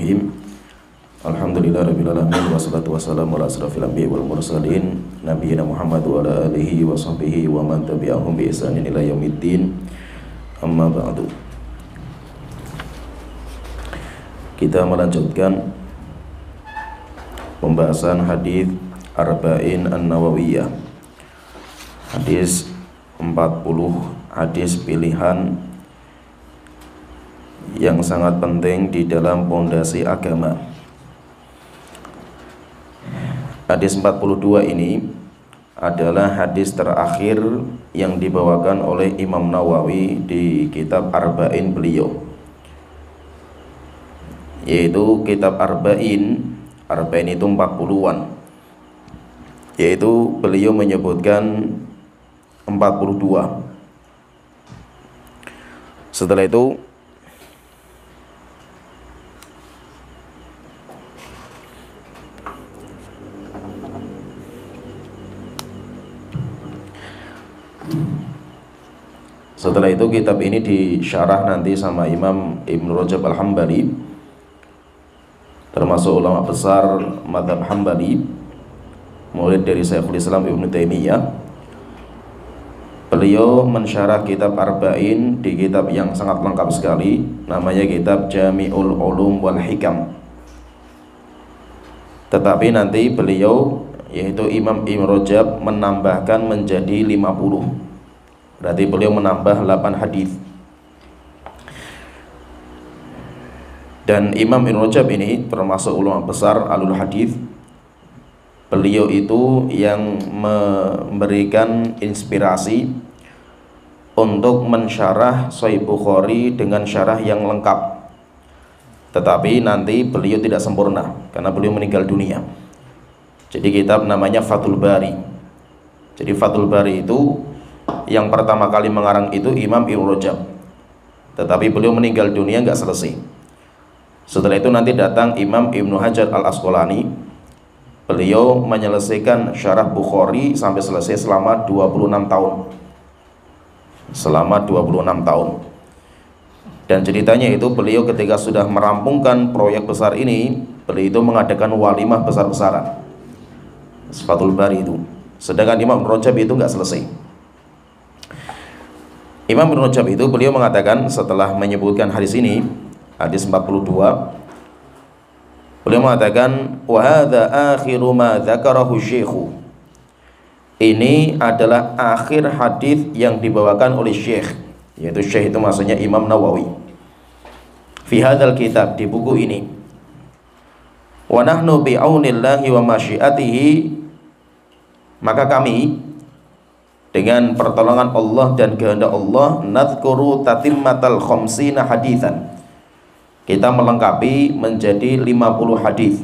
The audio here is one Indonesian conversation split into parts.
Bismillahirrahmanirrahim. Alhamdulillahirabbil alamin wassalatu wassalamu ala asrofil anbiya'i wal mursalin nabiyina Muhammad wa ala alihi wa sahbihi wa man tabi'ahum bi ihsanin ila yaumiddin. Amma ba'du. Kita melanjutkan pembahasan hadis Arba'in An-Nawawiyah. Hadis 40 hadis pilihan yang sangat penting di dalam pondasi agama. Hadis 42 ini adalah hadis terakhir yang dibawakan oleh Imam Nawawi di kitab Arba'in beliau, yaitu kitab Arba'in. Arba'in itu 40-an, yaitu beliau menyebutkan 42. Setelah itu kitab ini disyarah nanti sama Imam Ibn Rajab Al-Hambali, termasuk ulama besar mazhab Hambali, murid dari Syekhul Islam Ibn Taimiyah. Beliau mensyarah kitab Arba'in di kitab yang sangat lengkap sekali, namanya kitab Jami'ul Ulum wal Hikam. Tetapi nanti beliau, yaitu Imam Ibn Rajab, menambahkan menjadi 50. Berarti beliau menambah 8 hadis. Dan Imam Ibn Rajab ini termasuk ulama besar alul hadis. Beliau itu yang memberikan inspirasi untuk mensyarah Sahih Bukhari dengan syarah yang lengkap. Tetapi nanti beliau tidak sempurna karena beliau meninggal dunia. Jadi kitab namanya Fathul Bari. Jadi Fathul Bari itu yang pertama kali mengarang itu Imam Ibn Rajab, tetapi beliau meninggal dunia nggak selesai. Setelah itu nanti datang Imam Ibnu Hajar Al-Asqalani. Beliau menyelesaikan syarah Bukhari sampai selesai selama 26 tahun. Selama 26 tahun. Dan ceritanya itu beliau ketika sudah merampungkan proyek besar ini, beliau itu mengadakan walimah besar-besaran. Fathul Bari itu. Sedangkan Imam Ibn Rajab itu nggak selesai. Imam Ibn Rajab itu beliau mengatakan setelah menyebutkan hadis ini, hadis 42, beliau mengatakan wa hadza akhiru ma dzakarahu syekhu. Ini adalah akhir hadis yang dibawakan oleh syekh, yaitu syekh itu maksudnya Imam Nawawi. Fi hadzal kitab, di buku ini. Wa nahnu bi aunillahi wa masyiatihi, maka kami dengan pertolongan Allah dan kehendak Allah, nadhkuru tatimmatal khamsina haditsan, kita melengkapi menjadi 50 hadis.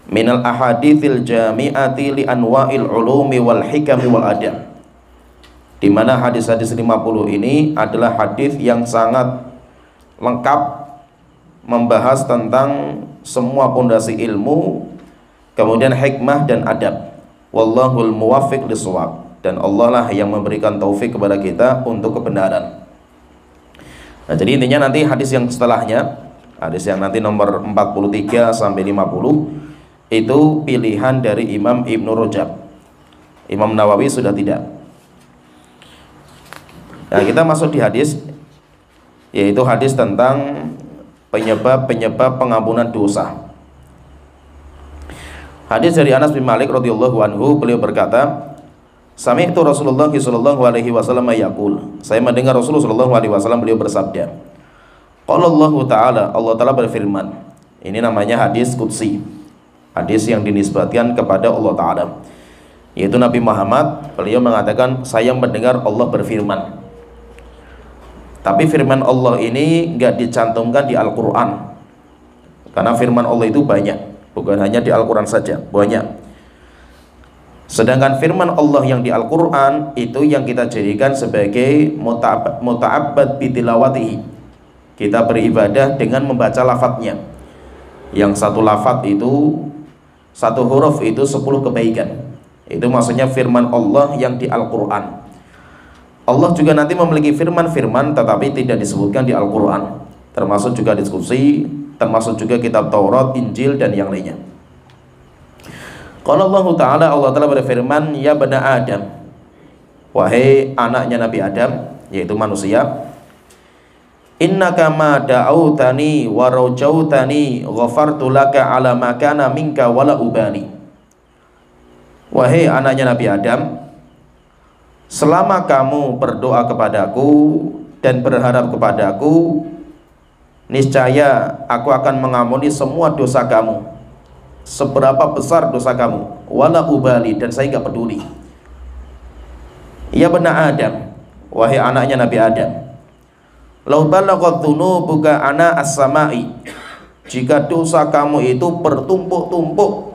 Minal ahaditsil jami'ati li anwa'il ulumi wal hikami wal adab, di mana hadis-hadis 50 ini adalah hadis yang sangat lengkap, membahas tentang semua pondasi ilmu, kemudian hikmah dan adab. Wallahul muwaffiq lis-shawab, dan Allah lah yang memberikan taufik kepada kita untuk kebenaran. Nah, jadi intinya nanti hadis yang setelahnya, hadis yang nanti nomor 43 sampai 50 itu pilihan dari Imam Ibn Rajab. Imam Nawawi sudah tidak. Nah, kita masuk di hadis, yaitu hadis tentang penyebab pengampunan dosa. Hadis dari Anas bin Malik radhiyallahu anhu, beliau berkata, sami'tu Rasulullah sallallahu alaihi wasallam yaqul, saya mendengar Rasulullah sallallahu alaihi wasallam beliau bersabda, qala Allah Ta'ala, Allah Ta'ala berfirman. Ini namanya hadis qudsi, hadis yang dinisbatkan kepada Allah Ta'ala, yaitu Nabi Muhammad, beliau mengatakan saya mendengar Allah berfirman. Tapi firman Allah ini enggak dicantumkan di Al-Qur'an, karena firman Allah itu banyak, bukan hanya di Al-Qur'an saja, banyak. Sedangkan firman Allah yang di Al-Quran itu yang kita jadikan sebagai muta'abbad bitilawatihi, kita beribadah dengan membaca lafadznya. Yang satu lafadz itu, satu huruf itu 10 kebaikan. Itu maksudnya firman Allah yang di Al-Quran. Allah juga nanti memiliki firman-firman tetapi tidak disebutkan di Al-Quran, termasuk juga diskusi termasuk juga kitab Taurat, Injil dan yang lainnya. Qala Allah Ta'ala, Allah Ta'ala berfirman, ya bani Adam, wahai anaknya Nabi Adam, yaitu manusia, innaka ma da'autani wa rajautani ghafartu laka ala ma kana minka wala ubali. Wahai anaknya Nabi Adam, selama kamu berdoa kepadaku dan berharap kepadaku, niscaya aku akan mengampuni semua dosa kamu, seberapa besar dosa kamu, wala ubali, dan saya enggak peduli. Ya bani Adam, wahai anaknya Nabi Adam, lau balaghat dzunubuka ana as-sama'i, jika dosa kamu itu bertumpuk-tumpuk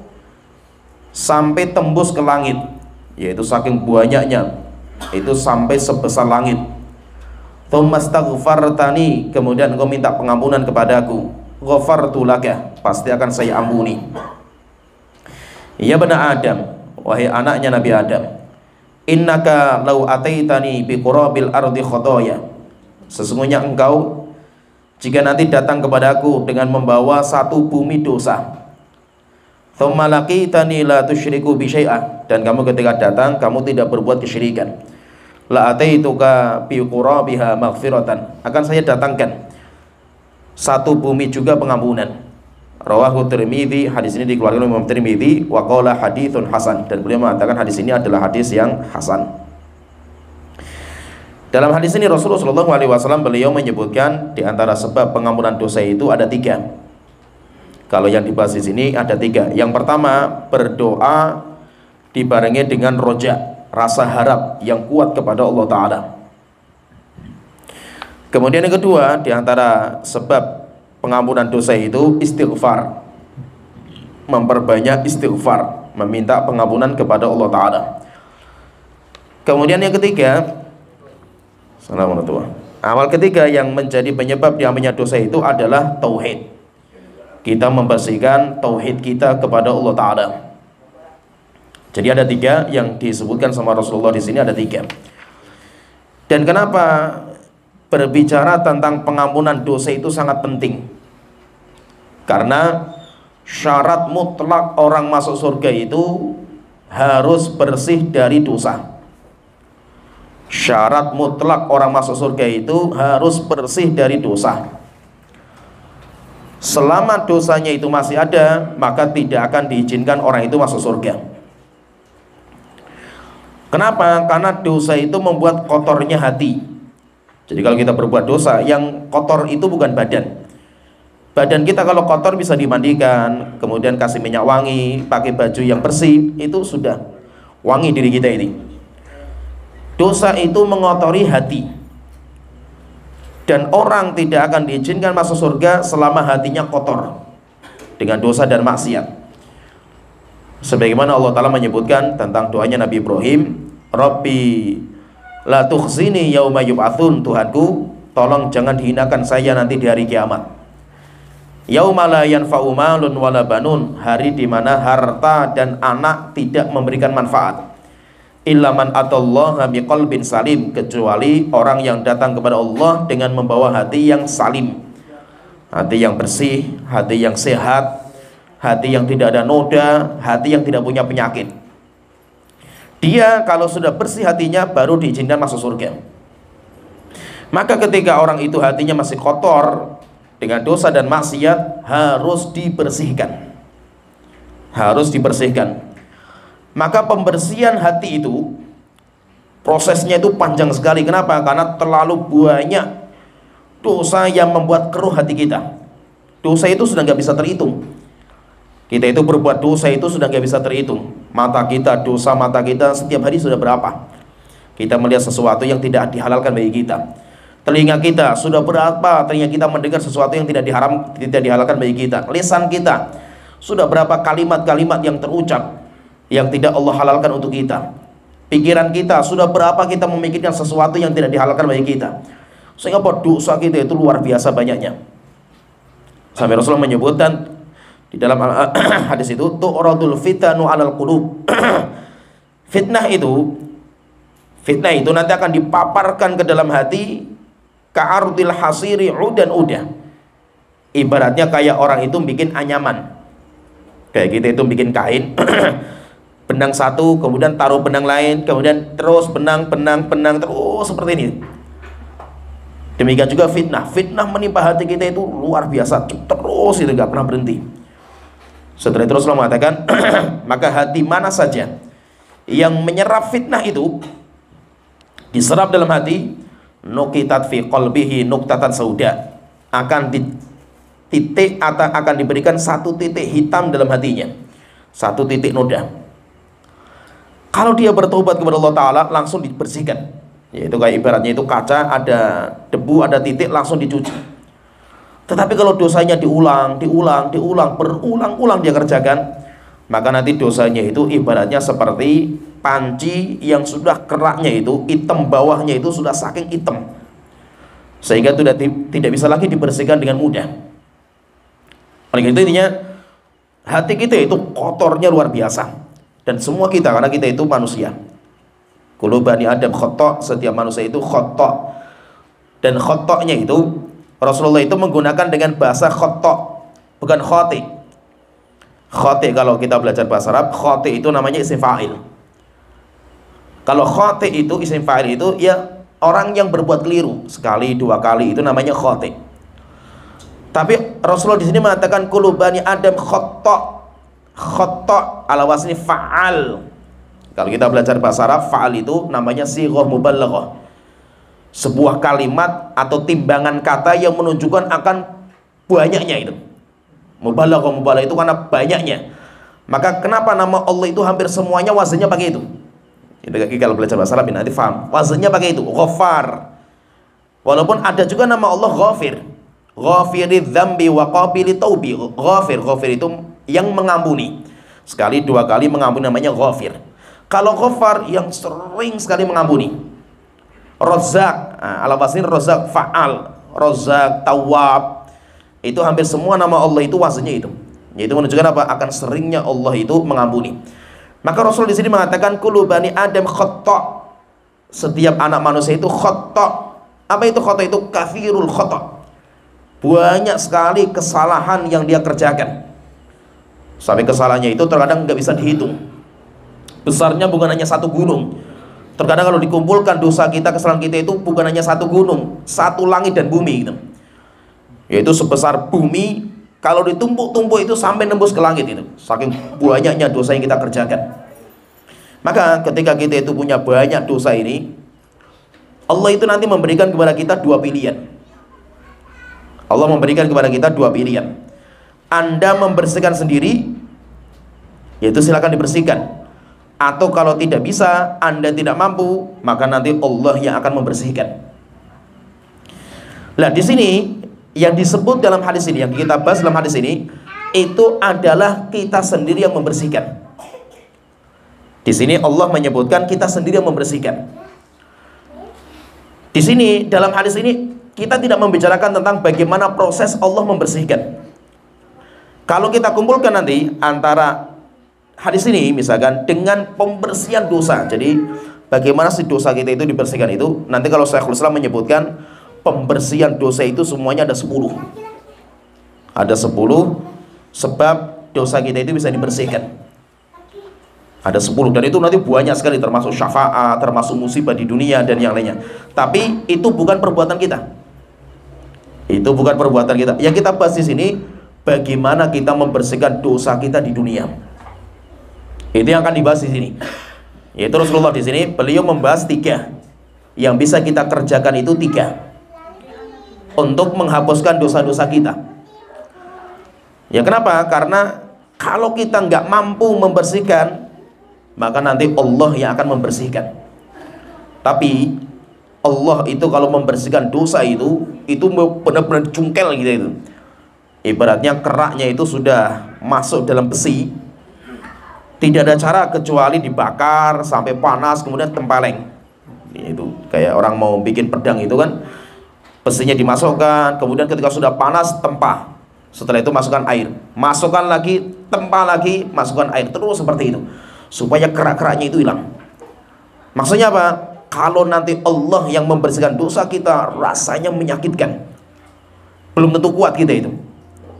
sampai tembus ke langit, yaitu saking banyaknya, itu sampai sebesar langit. Tsummastaghfartani, kemudian engkau minta pengampunan kepadaku, ghafartu laka, pasti akan saya ampuni. Ya bani Adam, wahai anaknya Nabi Adam, innaka law ataitani bi qurabil ardi khotaya, sesungguhnya engkau jika nanti datang kepadaku dengan membawa satu bumi dosa, tsumma laqitani la tusyriku bi syai'ah, dan kamu ketika datang kamu tidak berbuat kesyirikan, la ataituka bi qurabiha maghfiratan, akan saya datangkan satu bumi juga pengampunan. Rawahu Tirmidzi, hadis ini dikeluarkan oleh Imam Tirmidzi, wa qala haditsun hasan, dan beliau mengatakan hadis ini adalah hadis yang hasan. Dalam hadis ini Rasulullah SAW beliau menyebutkan di antara sebab pengampunan dosa itu ada 3. Kalau yang dibahas di sini ada 3. Yang pertama, berdoa dibarengi dengan roja, rasa harap yang kuat kepada Allah Ta'ala. Kemudian yang kedua, di antara sebab pengampunan dosa itu istighfar, memperbanyak istighfar, meminta pengampunan kepada Allah Ta'ala. Kemudian yang ketiga, awal ketiga yang menjadi penyebab diampunnya dosa itu adalah tauhid. Kita membersihkan tauhid kita kepada Allah Ta'ala. Jadi ada 3 yang disebutkan sama Rasulullah di sini, ada 3. Dan kenapa berbicara tentang pengampunan dosa itu sangat penting? Karena syarat mutlak orang masuk surga itu harus bersih dari dosa. Syarat mutlak orang masuk surga itu harus bersih dari dosa. Selama dosanya itu masih ada, maka tidak akan diizinkan orang itu masuk surga. Kenapa? Karena dosa itu membuat kotornya hati. Jadi kalau kita berbuat dosa, yang kotor itu bukan badan. Badan kita kalau kotor bisa dimandikan, kemudian kasih minyak wangi, pakai baju yang bersih, itu sudah wangi diri kita ini. Dosa itu mengotori hati, dan orang tidak akan diizinkan masuk surga selama hatinya kotor dengan dosa dan maksiat. Sebagaimana Allah Ta'ala menyebutkan tentang doanya Nabi Ibrahim, Rabbi la tukhzini yauma yub'atsun, Tuhanku tolong jangan dihinakan saya nanti di hari kiamat. Yauma la yanfa'u malun wala banun, hari di mana harta dan anak tidak memberikan manfaat. Illa man atallaha biqalbin salim, kecuali orang yang datang kepada Allah dengan membawa hati yang salim, hati yang bersih, hati yang sehat, hati yang tidak ada noda, hati yang tidak punya penyakit. Dia kalau sudah bersih hatinya baru diizinkan masuk surga. Maka ketika orang itu hatinya masih kotor dengan dosa dan maksiat, harus dibersihkan. Harus dibersihkan. Maka pembersihan hati itu prosesnya itu panjang sekali. Kenapa? Karena terlalu banyak dosa yang membuat keruh hati kita. Dosa itu sudah nggak bisa terhitung. Kita itu berbuat dosa itu sudah nggak bisa terhitung. Mata kita, dosa mata kita setiap hari sudah berapa? Kita melihat sesuatu yang tidak dihalalkan bagi kita. Telinga kita sudah berapa telinga kita mendengar sesuatu yang tidak dihalalkan bagi kita. Lisan kita sudah berapa kalimat-kalimat yang terucap yang tidak Allah halalkan untuk kita. Pikiran kita sudah berapa kita memikirkan sesuatu yang tidak dihalalkan bagi kita. Sehingga dosa kita itu luar biasa banyaknya. Sampai Rasulullah menyebutkan di dalam hadis itu, tu'radul fitanu 'alal qulub. Fitnah itu nanti akan dipaparkan ke dalam hati ka'ardil hasiri udan udah, Ibaratnya kayak orang itu bikin anyaman, kayak kita itu bikin kain benang satu, kemudian taruh benang lain, kemudian terus benang terus seperti ini. Demikian juga fitnah menimpa hati kita itu luar biasa, terus itu nggak pernah berhenti. Setelah itu Rasulullah mengatakan maka hati mana saja yang menyerap fitnah itu, diserap dalam hati, nukitat fi qalbihi nuktatan sauda, akan titik atau akan diberikan satu titik hitam dalam hatinya, satu titik noda. Kalau dia bertobat kepada Allah Ta'ala langsung dibersihkan, yaitu kayak ibaratnya itu kaca, ada debu, ada titik, langsung dicuci. Tetapi kalau dosanya diulang, berulang-ulang dia kerjakan, maka nanti dosanya itu ibaratnya seperti panci yang sudah keraknya itu hitam, bawahnya itu sudah saking hitam, sehingga tidak bisa lagi dibersihkan dengan mudah. Oleh itu intinya hati kita itu kotornya luar biasa. Dan semua kita, karena kita itu manusia, kullu bani Adam khata', setiap manusia itu khata'. Dan khata'-nya itu Rasulullah itu menggunakan dengan bahasa khata', bukan khati'. Khati' kalau kita belajar bahasa Arab, khati' itu namanya isim fa'il. Kalau khati' itu isim fa'il itu ya orang yang berbuat keliru sekali, dua kali, itu namanya khati'. Tapi Rasulullah di sini mengatakan kullu bani Adam khata'. Khata' ala wasni fa'al. Kalau kita belajar bahasa Arab, fa'al itu namanya sighah mubalaghah, sebuah kalimat atau timbangan kata yang menunjukkan akan banyaknya itu. Mubalaghah itu karena banyaknya. Maka kenapa nama Allah itu hampir semuanya wazannya pakai itu? Jadi kalau belajar bahasa Arab nanti paham, wazannya pakai itu, Ghaffar. Walaupun ada juga nama Allah Ghafir, Ghafiridz dzambi wa qabilit taubi. Ghafir itu yang mengampuni, sekali dua kali mengampuni namanya Ghafir. Kalau Ghaffar yang sering sekali mengampuni. Razzaq, ala wasni Razzaq fa'al, Razzaq, Tawwab, itu hampir semua nama Allah itu wazannya itu. Yaitu menunjukkan apa? Akan seringnya Allah itu mengampuni. Maka Rasul di sini mengatakan kullu bani Adam khata'. Setiap anak manusia itu khata'. Apa itu khata'? Itu kathirul khata'. Banyak sekali kesalahan yang dia kerjakan. Sampai kesalahannya itu terkadang nggak bisa dihitung. Besarnya bukan hanya satu gunung. Terkadang kalau dikumpulkan dosa kita, kesalahan kita itu bukan hanya satu gunung, satu langit dan bumi gitu. Yaitu sebesar bumi, kalau ditumpuk-tumpuk itu sampai nembus ke langit itu. Saking banyaknya dosa yang kita kerjakan. Maka ketika kita itu punya banyak dosa ini, Allah itu nanti memberikan kepada kita dua pilihan. Allah memberikan kepada kita dua pilihan. Anda membersihkan sendiri, yaitu silakan dibersihkan. Atau kalau tidak bisa, Anda tidak mampu, maka nanti Allah yang akan membersihkan. Nah, di sini yang disebut dalam hadis ini, yang kita bahas dalam hadis ini, itu adalah kita sendiri yang membersihkan. Di sini Allah menyebutkan kita sendiri yang membersihkan. Di sini dalam hadis ini kita tidak membicarakan tentang bagaimana proses Allah membersihkan. Kalau kita kumpulkan nanti antara hadis ini misalkan dengan pembersihan dosa, jadi bagaimana si dosa kita itu dibersihkan itu, nanti kalau Syekhul Islam menyebutkan pembersihan dosa itu semuanya ada 10. Ada 10 sebab dosa kita itu bisa dibersihkan. Ada 10, dan itu nanti banyak sekali, termasuk syafaat, termasuk musibah di dunia dan yang lainnya. Tapi itu bukan perbuatan kita. Itu bukan perbuatan kita. Yang kita bahas di sini bagaimana kita membersihkan dosa kita di dunia. Itu yang akan dibahas di sini. Yaitu Rasulullah di sini beliau membahas 3 yang bisa kita kerjakan, itu 3 untuk menghapuskan dosa-dosa kita. Ya kenapa? Karena kalau kita nggak mampu membersihkan, maka nanti Allah yang akan membersihkan. Tapi Allah itu kalau membersihkan dosa itu benar-benar cungkel gitu itu. Ibaratnya keraknya itu sudah masuk dalam besi, tidak ada cara kecuali dibakar sampai panas kemudian tempeleng. Itu kayak orang mau bikin pedang itu kan, besinya dimasukkan, kemudian ketika sudah panas tempah, setelah itu masukkan air, masukkan lagi, tempah lagi, masukkan air, terus seperti itu supaya kerak-keraknya itu hilang. Maksudnya apa? Kalau nanti Allah yang membersihkan dosa kita, rasanya menyakitkan, belum tentu kuat kita itu.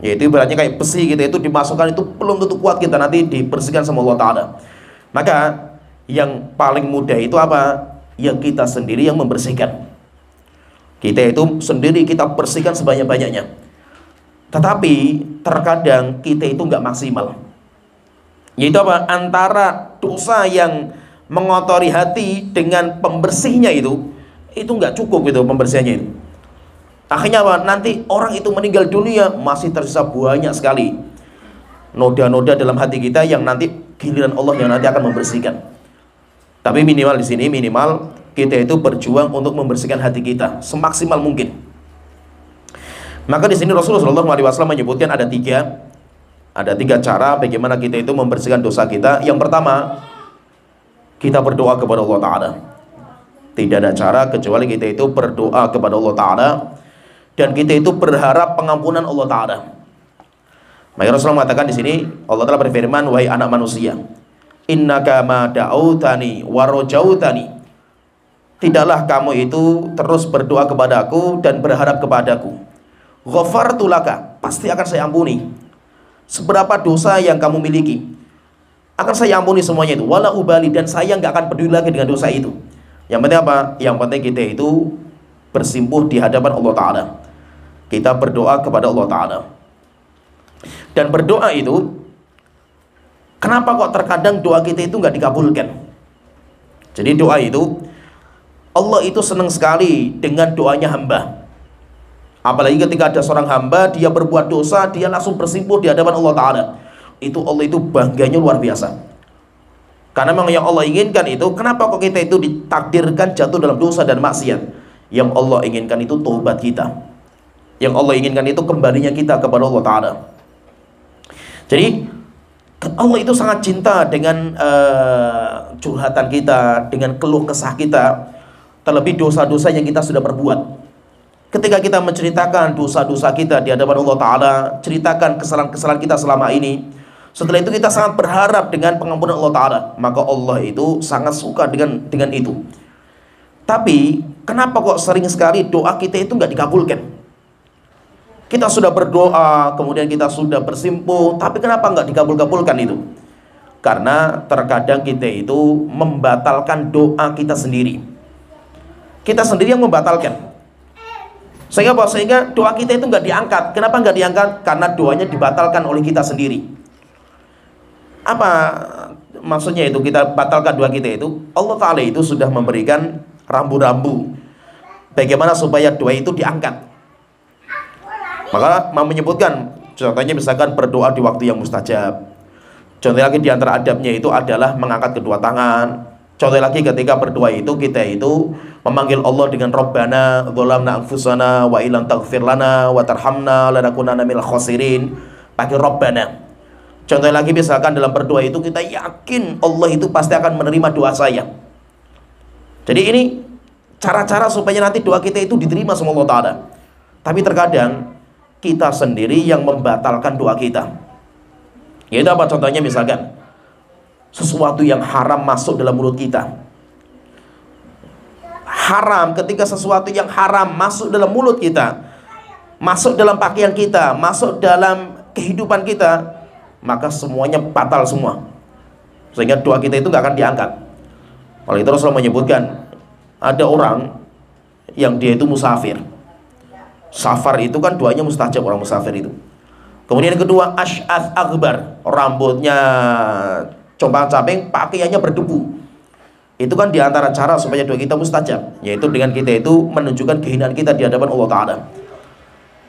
Yaitu ibaratnya kayak besi gitu, itu dimasukkan itu belum tentu kuat, kita nanti dibersihkan sama Allah Ta'ala. Maka yang paling mudah itu apa? Ya kita sendiri yang membersihkan. Kita itu sendiri kita bersihkan sebanyak-banyaknya. Tetapi terkadang kita itu nggak maksimal. Yaitu apa? Antara dosa yang mengotori hati dengan pembersihnya itu nggak cukup itu pembersihannya itu. Akhirnya apa? Nanti orang itu meninggal dunia masih tersisa banyak sekali noda-noda dalam hati kita yang nanti giliran Allah yang nanti akan membersihkan. Tapi minimal di sini minimal kita itu berjuang untuk membersihkan hati kita semaksimal mungkin. Maka di sini Rasulullah SAW menyebutkan ada tiga cara bagaimana kita itu membersihkan dosa kita. Yang pertama, kita berdoa kepada Allah Ta'ala. Tidak ada cara kecuali kita itu berdoa kepada Allah Ta'ala, dan kita itu berharap pengampunan Allah Ta'ala. Maka Rasulullah mengatakan di sini, Allah Ta'ala berfirman, wahai anak manusia, innaka ma da'autani wa rajautani, tidaklah kamu itu terus berdoa kepadaku dan berharap kepadaku, ghafartu laka, pasti akan saya ampuni. Seberapa dosa yang kamu miliki akan saya ampuni semuanya itu, wala ubali, dan saya nggak akan peduli lagi dengan dosa itu. Yang penting apa? Yang penting kita itu bersimpuh di hadapan Allah Ta'ala. Kita berdoa kepada Allah Ta'ala. Dan berdoa itu, kenapa kok terkadang doa kita itu nggak dikabulkan? Jadi doa itu, Allah itu senang sekali dengan doanya hamba. Apalagi ketika ada seorang hamba, dia berbuat dosa, dia langsung bersimpuh di hadapan Allah Ta'ala. Itu Allah itu bangganya luar biasa. Karena memang yang Allah inginkan itu, kenapa kok kita itu ditakdirkan jatuh dalam dosa dan maksiat? Yang Allah inginkan itu taubat kita. Yang Allah inginkan itu kembalinya kita kepada Allah Ta'ala. Jadi Allah itu sangat cinta dengan curhatan kita, dengan keluh kesah kita, terlebih dosa-dosa yang kita sudah perbuat. Ketika kita menceritakan dosa-dosa kita di hadapan Allah Ta'ala, ceritakan kesalahan-kesalahan kita selama ini, setelah itu kita sangat berharap dengan pengampunan Allah Ta'ala, maka Allah itu sangat suka dengan itu. Tapi kenapa kok sering sekali doa kita itu nggak dikabulkan? Kita sudah berdoa, kemudian kita sudah bersimpuh, tapi kenapa nggak dikabul-kabulkan itu? Karena terkadang kita itu membatalkan doa kita sendiri. Kita sendiri yang membatalkan. Sehingga apa? Sehingga doa kita itu nggak diangkat. Kenapa nggak diangkat? Karena doanya dibatalkan oleh kita sendiri. Apa maksudnya itu kita batalkan doa kita itu? Allah Ta'ala itu sudah memberikan rambu-rambu bagaimana supaya doa itu diangkat. Maka mau menyebutkan, contohnya misalkan berdoa di waktu yang mustajab. Contoh lagi di antara adabnya itu adalah mengangkat kedua tangan. Contoh lagi ketika berdoa itu kita itu memanggil Allah dengan Rabbana dzalamna anfusana wa illam taghfir lana wa tarhamna lanakunanna minal khasirin, pakai Rabbana. Contoh lagi misalkan dalam berdoa itu kita yakin Allah itu pasti akan menerima doa saya. Jadi ini cara-cara supaya nanti doa kita itu diterima sama Allah Ta'ala. Tapi terkadang kita sendiri yang membatalkan doa kita. Yaitu apa contohnya? Misalkan sesuatu yang haram masuk dalam mulut kita. Haram, ketika sesuatu yang haram masuk dalam mulut kita, masuk dalam pakaian kita, masuk dalam kehidupan kita, maka semuanya batal semua. Sehingga doa kita itu nggak akan diangkat. Oleh itu Rasulullah menyebutkan, ada orang yang dia itu musafir. Safar itu kan doanya mustajab, orang musafir itu. Kemudian yang kedua, asy'ath akbar, rambutnya compang-camping, pakaiannya berdebu. Itu kan diantara cara supaya doa kita mustajab, yaitu dengan kita itu menunjukkan kehinaan kita di hadapan Allah Ta'ala.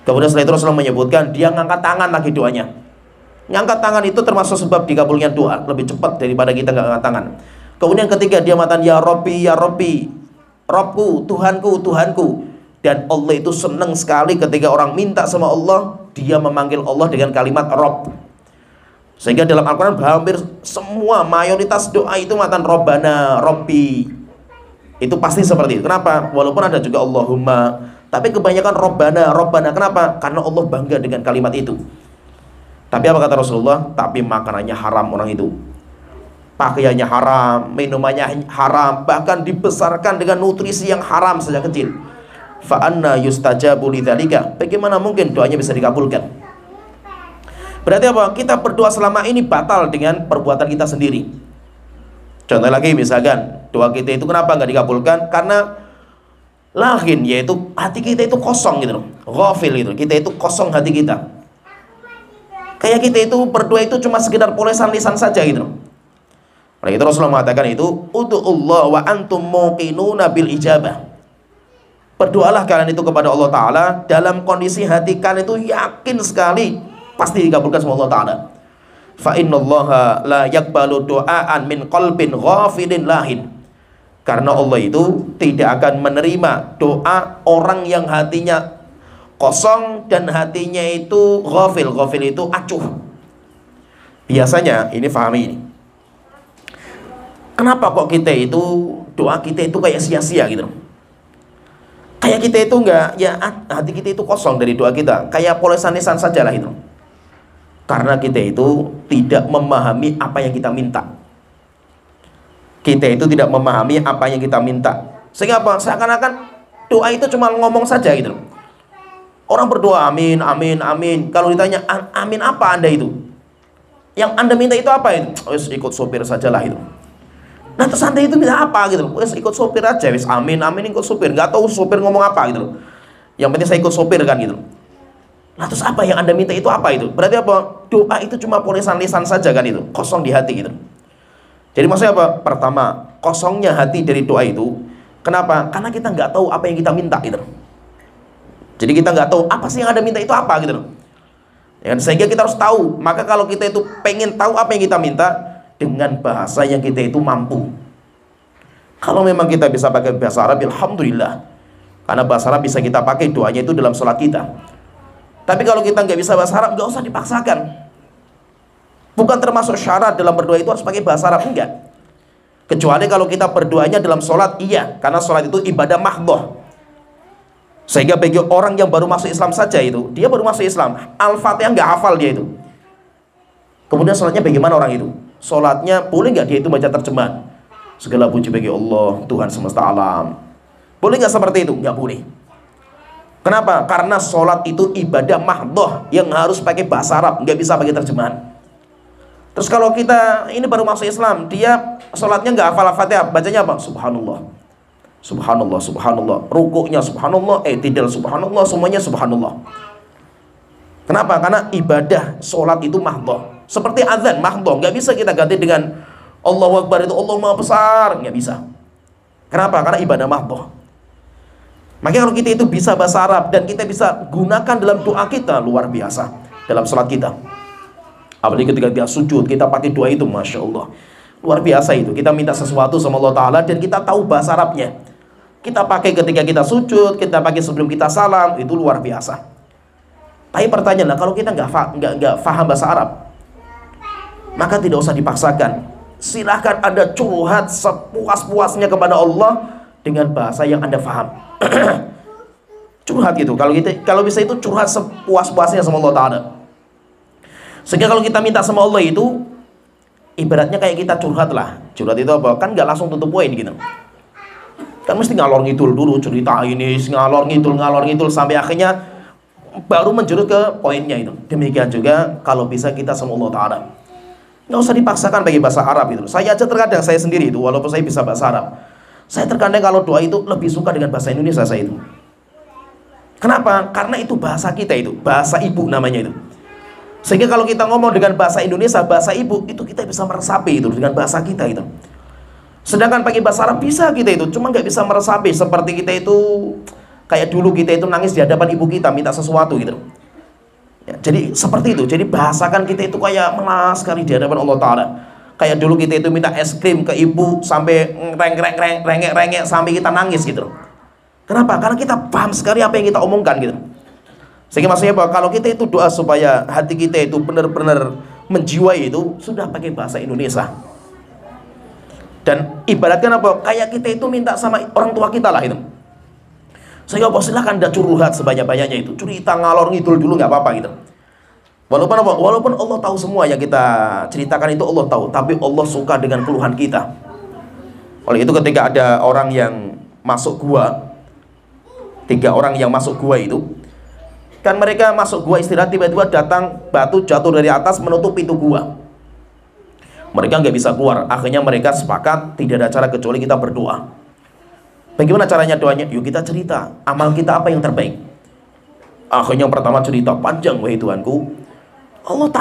Kemudian setelah itu Rasulullah menyebutkan, dia ngangkat tangan lagi doanya. Ngangkat tangan itu termasuk sebab dikabulnya doa, lebih cepat daripada kita nggak ngangkat tangan. Kemudian ketika dia mengatakan ya Rabbi, Robku, Tuhanku, Tuhanku. Dan Allah itu senang sekali ketika orang minta sama Allah, dia memanggil Allah dengan kalimat Rob. Sehingga dalam Al-Quran hampir semua mayoritas doa itu mengatakan Robbana, Robbi. Itu pasti seperti itu. Kenapa? Walaupun ada juga Allahumma, tapi kebanyakan Robbana, Robbana. Kenapa? Karena Allah bangga dengan kalimat itu. Tapi apa kata Rasulullah? Tapi makanannya haram orang itu, pakaiannya haram, minumannya haram, bahkan dibesarkan dengan nutrisi yang haram sejak kecil. Fa anna yustajabu lidzalika, bagaimana mungkin doanya bisa dikabulkan? Berarti apa? Kita berdoa selama ini batal dengan perbuatan kita sendiri. Contoh lagi, misalkan doa kita itu kenapa nggak dikabulkan? Karena lahin, yaitu hati kita itu kosong gitu loh. Ghafil itu, kita itu kosong hati kita. Kayak kita itu berdoa itu cuma sekedar polesan lisan saja gitu loh. Oleh itu Rasulullah mengatakan itu, ud'ullah wa antum muqinuna bil ijabah. Berdoalah kalian itu kepada Allah Ta'ala dalam kondisi hati kalian itu yakin sekali pasti dikabulkan sama Allah Ta'ala. Fa innallaha la yakbalu du'aan min qalbin ghafilin lahin. Karena Allah itu tidak akan menerima doa orang yang hatinya kosong dan hatinya itu ghafil. Ghafil itu acuh. Biasanya, ini fahami ini, kenapa kok kita itu, doa kita itu kayak sia-sia gitu. Kayak kita itu enggak, ya hati kita itu kosong dari doa kita, kayak polesan lisan saja lah itu. Karena kita itu tidak memahami apa yang kita minta. Kita itu tidak memahami apa yang kita minta. Sehingga apa? Seakan-akan doa itu cuma ngomong saja gitu. Orang berdoa amin, amin, amin. Kalau ditanya amin apa Anda itu? Yang Anda minta itu apa itu? Wes ikut sopir sajalah itu. Nah terus Anda itu minta apa gitu? Wes ikut sopir aja. Wes amin, amin ikut sopir. Gak tahu sopir ngomong apa gitu. Yang penting saya ikut sopir kan gitu. Nah terus apa yang Anda minta itu apa itu? Berarti apa? Doa itu cuma polesan lisan saja kan itu. Kosong di hati gitu. Jadi maksudnya apa? Pertama, kosongnya hati dari doa itu. Kenapa? Karena kita nggak tahu apa yang kita minta gitu. Jadi kita nggak tahu apa sih yang Anda minta itu apa gitu. Ya, sehingga kita harus tahu. Maka kalau kita itu pengen tahu apa yang kita minta, dengan bahasa yang kita itu mampu. Kalau memang kita bisa pakai bahasa Arab, alhamdulillah. Karena bahasa Arab bisa kita pakai doanya itu dalam sholat kita. Tapi kalau kita nggak bisa bahasa Arab, nggak usah dipaksakan. Bukan termasuk syarat dalam berdoa itu harus pakai bahasa Arab, enggak. Kecuali kalau kita berdoanya dalam sholat, iya. Karena sholat itu ibadah mahdhah. Sehingga bagi orang yang baru masuk Islam saja itu, dia baru masuk Islam, Al-Fatihah nggak hafal dia itu. Kemudian sholatnya bagaimana orang itu? Sholatnya boleh nggak dia itu baca terjemahan? Segala puji bagi Allah, Tuhan semesta alam. Boleh nggak seperti itu? Nggak boleh. Kenapa? Karena sholat itu ibadah mahdhah yang harus pakai bahasa Arab, nggak bisa pakai terjemahan. Terus kalau kita ini baru masuk Islam, dia sholatnya nggak hafal Al-Fatihah, bacanya apa? Subhanallah, Subhanallah, Subhanallah. Rukuknya Subhanallah, tidak Subhanallah, semuanya Subhanallah. Kenapa? Karena ibadah sholat itu mahdhah. Seperti azan mahdhah, nggak bisa kita ganti dengan Allahu Akbar itu Allah Maha Besar, nggak bisa. Kenapa? Karena ibadah mahdhah. Makanya kalau kita itu bisa bahasa Arab dan kita bisa gunakan dalam doa kita, luar biasa dalam sholat kita. Apalagi ketika kita sujud, kita pakai doa itu, Masya Allah, luar biasa itu. Kita minta sesuatu sama Allah Ta'ala dan kita tahu bahasa Arabnya. Kita pakai ketika kita sujud, kita pakai sebelum kita salam, itu luar biasa. Tapi pertanyaannya, kalau kita nggak paham bahasa Arab, maka tidak usah dipaksakan. Silahkan Anda curhat sepuas-puasnya kepada Allah dengan bahasa yang Anda paham. Curhat gitu. Kalau bisa itu curhat sepuas-puasnya sama Allah Ta'ala. Sehingga kalau kita minta sama Allah itu, ibaratnya kayak kita curhat lah. Curhat itu apa? Kan nggak langsung tutup poin gitu. Kan mesti ngalor ngidul dulu, cerita ini, ngalor ngidul sampai akhirnya baru menjurus ke poinnya itu. Demikian juga kalau bisa kita sama Allah Ta'ala. Nggak usah dipaksakan bagi bahasa Arab itu. Saya aja terkadang, saya sendiri itu, walaupun saya bisa bahasa Arab, saya terkadang kalau doa itu lebih suka dengan bahasa Indonesia saya itu. Kenapa? Karena itu bahasa kita itu, bahasa ibu namanya itu. Sehingga kalau kita ngomong dengan bahasa Indonesia, bahasa ibu, itu kita bisa meresapi itu dengan bahasa kita itu. Sedangkan pakai bahasa Arab bisa kita itu, cuma nggak bisa meresapi. Seperti kita itu, kayak dulu kita itu nangis di hadapan ibu kita, minta sesuatu gitu. Ya, jadi seperti itu. Jadi bahasakan kita itu kayak melas sekali di hadapan Allah Ta'ala. Kayak dulu kita itu minta es krim ke ibu sampai rengek sampai kita nangis gitu. Kenapa? Karena kita paham sekali apa yang kita omongkan gitu. Sehingga maksudnya apa? Kalau kita itu doa supaya hati kita itu benar-benar menjiwai itu, sudah pakai bahasa Indonesia. Dan ibaratkan apa? Kayak kita itu minta sama orang tua kita lah itu. Sehingga apa? Silahkan Anda curhat sebanyak-banyaknya itu. Cerita ngalor ngidul dulu nggak apa-apa gitu. Walaupun apa? Walaupun Allah tahu semua yang kita ceritakan itu Allah tahu, tapi Allah suka dengan keluhan kita. Oleh itu ketika ada orang yang masuk gua, 3 orang yang masuk gua itu, Kan mereka masuk gua istirahat, tiba-tiba datang batu jatuh dari atas menutup pintu gua. Mereka nggak bisa keluar. Akhirnya mereka sepakat tidak ada cara kecuali kita berdoa. Bagaimana caranya doanya? Yuk kita cerita amal kita apa yang terbaik. Akhirnya yang pertama cerita panjang, wahai Tuhanku, Allah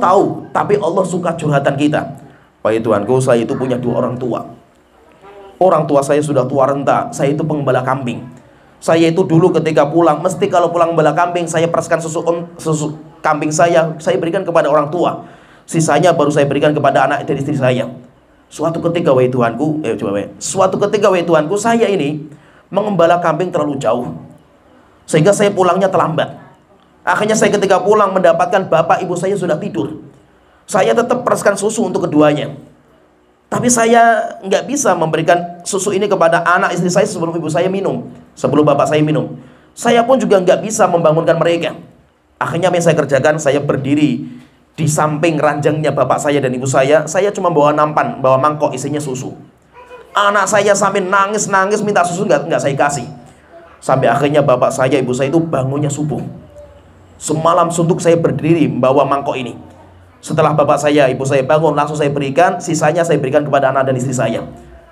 tahu, tapi Allah suka curhatan kita. Wahai Tuhanku, saya itu punya 2 orang tua. Orang tua saya sudah tua renta. Saya itu pengembala kambing. Saya itu dulu ketika pulang, mesti kalau pulang gembala kambing, saya peraskan susu kambing saya berikan kepada orang tua. Sisanya baru saya berikan kepada anak dan istri saya. Suatu ketika, wahai Tuhanku, saya ini mengembala kambing terlalu jauh, sehingga saya pulangnya terlambat. Akhirnya saya ketika pulang mendapatkan bapak ibu saya sudah tidur. Saya tetap peraskan susu untuk keduanya. Tapi saya nggak bisa memberikan susu ini kepada anak istri saya sebelum ibu saya minum, sebelum bapak saya minum. Saya pun juga nggak bisa membangunkan mereka. Akhirnya apa yang saya kerjakan? Saya berdiri di samping ranjangnya bapak saya dan ibu saya. Saya cuma bawa nampan, bawa mangkok isinya susu. Anak saya sampai nangis minta susu, nggak saya kasih. Sampai akhirnya bapak saya, ibu saya itu bangunnya subuh. Semalam suntuk saya berdiri membawa mangkok ini. Setelah bapak saya, ibu saya bangun, langsung saya berikan, sisanya saya berikan kepada anak dan istri saya.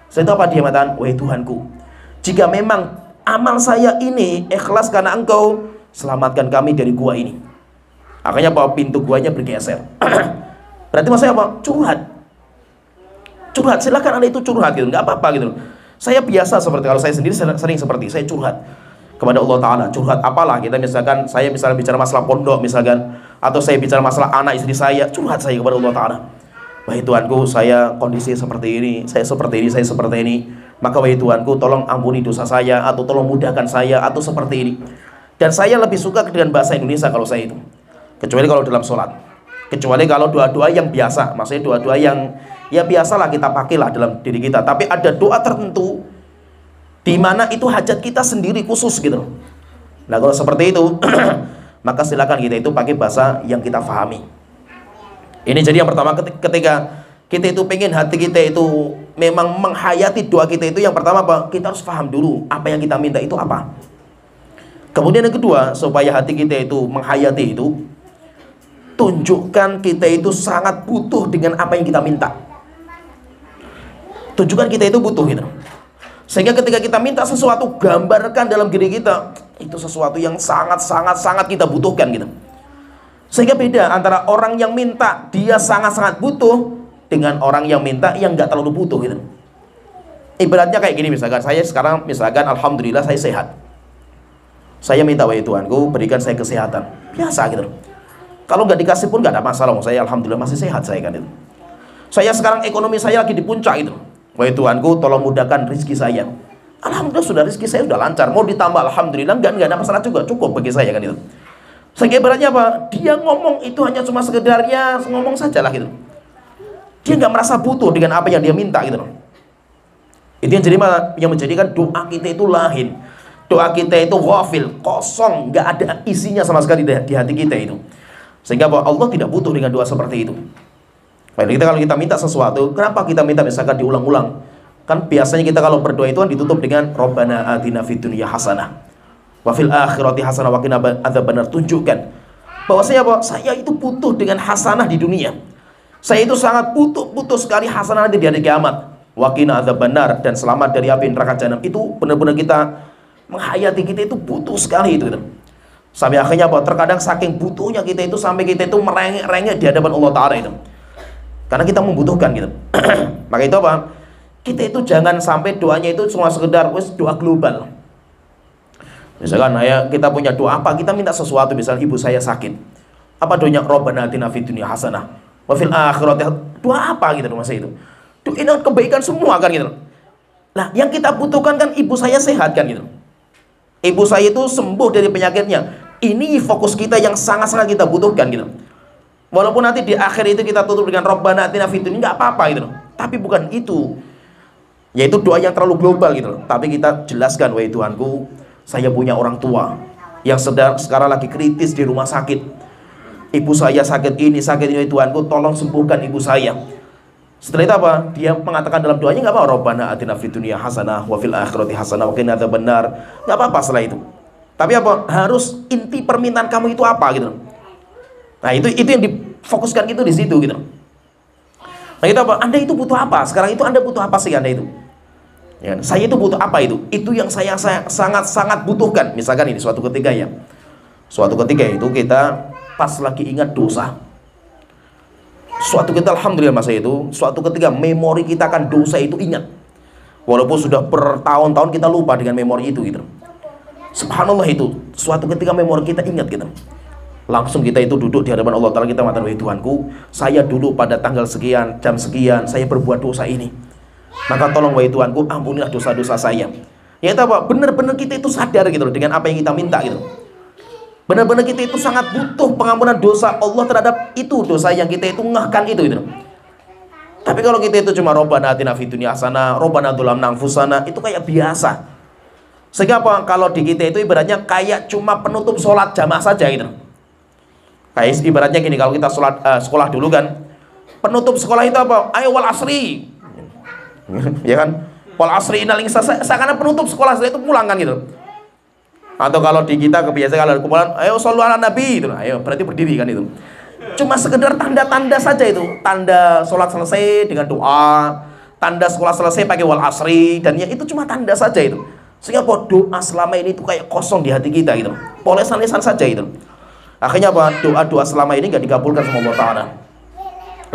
Saya itu apa? Dia mengatakan, wahai Tuhanku, jika memang amal saya ini ikhlas karena Engkau, selamatkan kami dari gua ini. Akhirnya bahwa pintu guanya bergeser. Berarti maksudnya apa? Curhat, silakan Anda itu curhat gitu, nggak apa-apa gitu. Saya biasa seperti, kalau saya sendiri sering seperti saya curhat kepada Allah Ta'ala. Curhat apalah, kita misalkan, saya misalnya bicara masalah pondok misalkan, atau saya bicara masalah anak istri saya, curhat saya kepada Allah Ta'ala. Wahai Tuhanku, saya kondisi seperti ini, saya seperti ini, maka wahai Tuhanku, tolong ampuni dosa saya, atau tolong mudahkan saya, atau seperti ini. Dan saya lebih suka dengan bahasa Indonesia kalau saya itu, kecuali kalau dalam sholat, kecuali kalau doa-doa yang biasa, maksudnya doa-doa yang ya biasalah kita pakailah dalam diri kita. Tapi ada doa tertentu di mana itu hajat kita sendiri khusus gitu. Nah kalau seperti itu maka silakan kita itu pakai bahasa yang kita fahami. Ini jadi yang pertama, ketika kita itu pengen hati kita itu memang menghayati doa kita itu, yang pertama apa? Kita harus paham dulu apa yang kita minta itu apa. Kemudian yang kedua, supaya hati kita itu menghayati itu, tunjukkan kita itu sangat butuh dengan apa yang kita minta. Tunjukkan kita itu butuh gitu. Sehingga ketika kita minta sesuatu, gambarkan dalam diri kita itu sesuatu yang sangat kita butuhkan gitu. Sehingga beda antara orang yang minta dia sangat butuh dengan orang yang minta yang nggak terlalu butuh gitu. Ibaratnya kayak gini, misalkan saya sekarang, misalkan alhamdulillah saya sehat. Saya minta, wahai Tuhanku, berikan saya kesehatan. Biasa gitu. Kalau nggak dikasih pun nggak ada masalah. Saya alhamdulillah masih sehat saya kan itu. Saya sekarang ekonomi saya lagi di puncak gitu. Wahai Tuhanku, tolong mudahkan rezeki saya. Alhamdulillah sudah rezeki saya sudah lancar. Mau ditambah alhamdulillah nggak ada masalah juga, cukup bagi saya kan itu. Sehingga ibaratnya apa? Dia ngomong itu hanya cuma sekedarnya ngomong saja lah gitu. Dia nggak merasa butuh dengan apa yang dia minta gitu. Itu yang menjadikan doa kita itu lahin. Doa kita itu ghafil, kosong, nggak ada isinya sama sekali di hati kita itu. Sehingga Allah tidak butuh dengan doa seperti itu. Baik, kalau kita minta sesuatu, kenapa kita minta misalkan diulang-ulang? Kan biasanya kita kalau berdoa itu kan ditutup dengan Rabbana atina fid dunya hasanah wa fil akhirati hasanah wa qina adzabannar. Tunjukkan bahwasanya saya itu butuh dengan hasanah di dunia. Saya itu sangat butuh sekali hasanah nanti di hari kiamat. Wa qina adzabannar, dan selamat dari api neraka jahanam. Itu benar-benar kita menghayati, kita itu butuh sekali itu gitu. Sampai akhirnya terkadang saking butuhnya kita itu sampai kita itu merengek-rengek di hadapan Allah Ta'ala itu. Karena kita membutuhkan gitu. Maka itu apa? Kita itu jangan sampai doanya itu cuma sekedar doa global. Misalkan kita punya doa apa? Kita minta sesuatu, misalnya ibu saya sakit. Apa doanya? Rabbana atina fid dunya hasanah wa fil akhirati. Doa apa gitu masa itu? Ini kebaikan semua kan gitu. Nah, yang kita butuhkan kan ibu saya sehat kan gitu. Ibu saya itu sembuh dari penyakitnya. Ini fokus kita yang sangat kita butuhkan gitu. Walaupun nanti di akhir itu kita tutup dengan Rabbana atina fid dunya, nggak apa-apa gitu. Tapi bukan itu. Yaitu doa yang terlalu global gitu. Tapi kita jelaskan, wahai Tuhanku, saya punya orang tua yang sekarang lagi kritis di rumah sakit. Ibu saya sakit ini, wahai Tuhanku, tolong sembuhkan ibu saya. Setelah itu apa? Dia mengatakan dalam doanya nggak apa, Rabbana atina fid dunya hasanah wa fil akhirati hasanah wa qina adzabannar. Nggak apa-apa setelah itu. Tapi apa? Harus inti permintaan kamu itu apa gitu. Nah, itu yang difokuskan itu di situ gitu. Nah, itu apa? Anda itu butuh apa? Sekarang itu Anda butuh apa sih Anda itu? Ya, saya itu butuh apa itu? Itu yang saya sangat butuhkan. Misalkan ini suatu ketika ya. Suatu ketika itu kita pas lagi ingat dosa. Suatu ketika alhamdulillah masa itu, suatu ketika memori kita akan dosa itu ingat. Walaupun sudah bertahun-tahun kita lupa dengan memori itu gitu. Subhanallah itu, suatu ketika memori kita ingat gitu. Langsung kita itu duduk di hadapan Allah Ta'ala, kita mengatakan, wahai Tuhanku, saya dulu pada tanggal sekian, jam sekian, saya berbuat dosa ini. Maka tolong wahai Tuhanku, ampunilah dosa-dosa saya. Ya itu apa? Benar-benar kita itu sadar gitu loh dengan apa yang kita minta gitu. Benar-benar kita itu sangat butuh pengampunan dosa Allah terhadap itu dosa yang kita itu ngahkan itu gitu. Tapi kalau kita itu cuma Rabbana atina fid dunya hasanah, Rabbana dzulamna anfusana, itu kayak biasa. Sehingga apa? Kalau di kita itu ibaratnya kayak cuma penutup sholat jamaah saja gitu. Kayak ibaratnya gini, kalau kita sekolah dulu kan, penutup sekolah itu apa? Ayo wal asri. Ya kan? Wal asri innal insana, seakan penutup sekolah setelah itu pulang kan gitu. Atau kalau di kita kebiasaan kalau kumpulan, ayo shollu ala nabi itu, ayo berarti berdiri kan itu. Cuma sekedar tanda-tanda saja itu, tanda sholat selesai dengan doa, tanda sekolah selesai pakai wal asri, dan ya itu cuma tanda saja itu. Sehingga doa selama ini itu kayak kosong di hati kita gitu, polesan-lesan saja itu. Akhirnya apa? Doa-doa selama ini nggak dikabulkan sama Allah Ta'ala.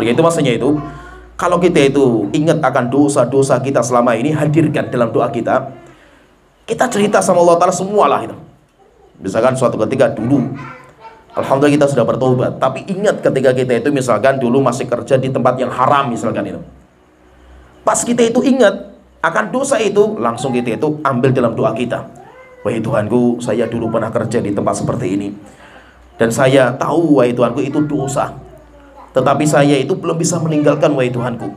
Begitu maksudnya itu. Kalau kita itu ingat akan dosa-dosa kita selama ini, hadirkan dalam doa kita. Kita cerita sama Allah Ta'ala semua lah itu. Misalkan suatu ketika dulu alhamdulillah kita sudah bertobat, tapi ingat ketika kita itu misalkan dulu masih kerja di tempat yang haram misalkan itu. Pas kita itu ingat akan dosa itu, langsung kita itu ambil dalam doa kita. Wahai Tuhanku, saya dulu pernah kerja di tempat seperti ini, dan saya tahu wahai Tuhanku itu dosa, tetapi saya itu belum bisa meninggalkan wahai Tuhanku.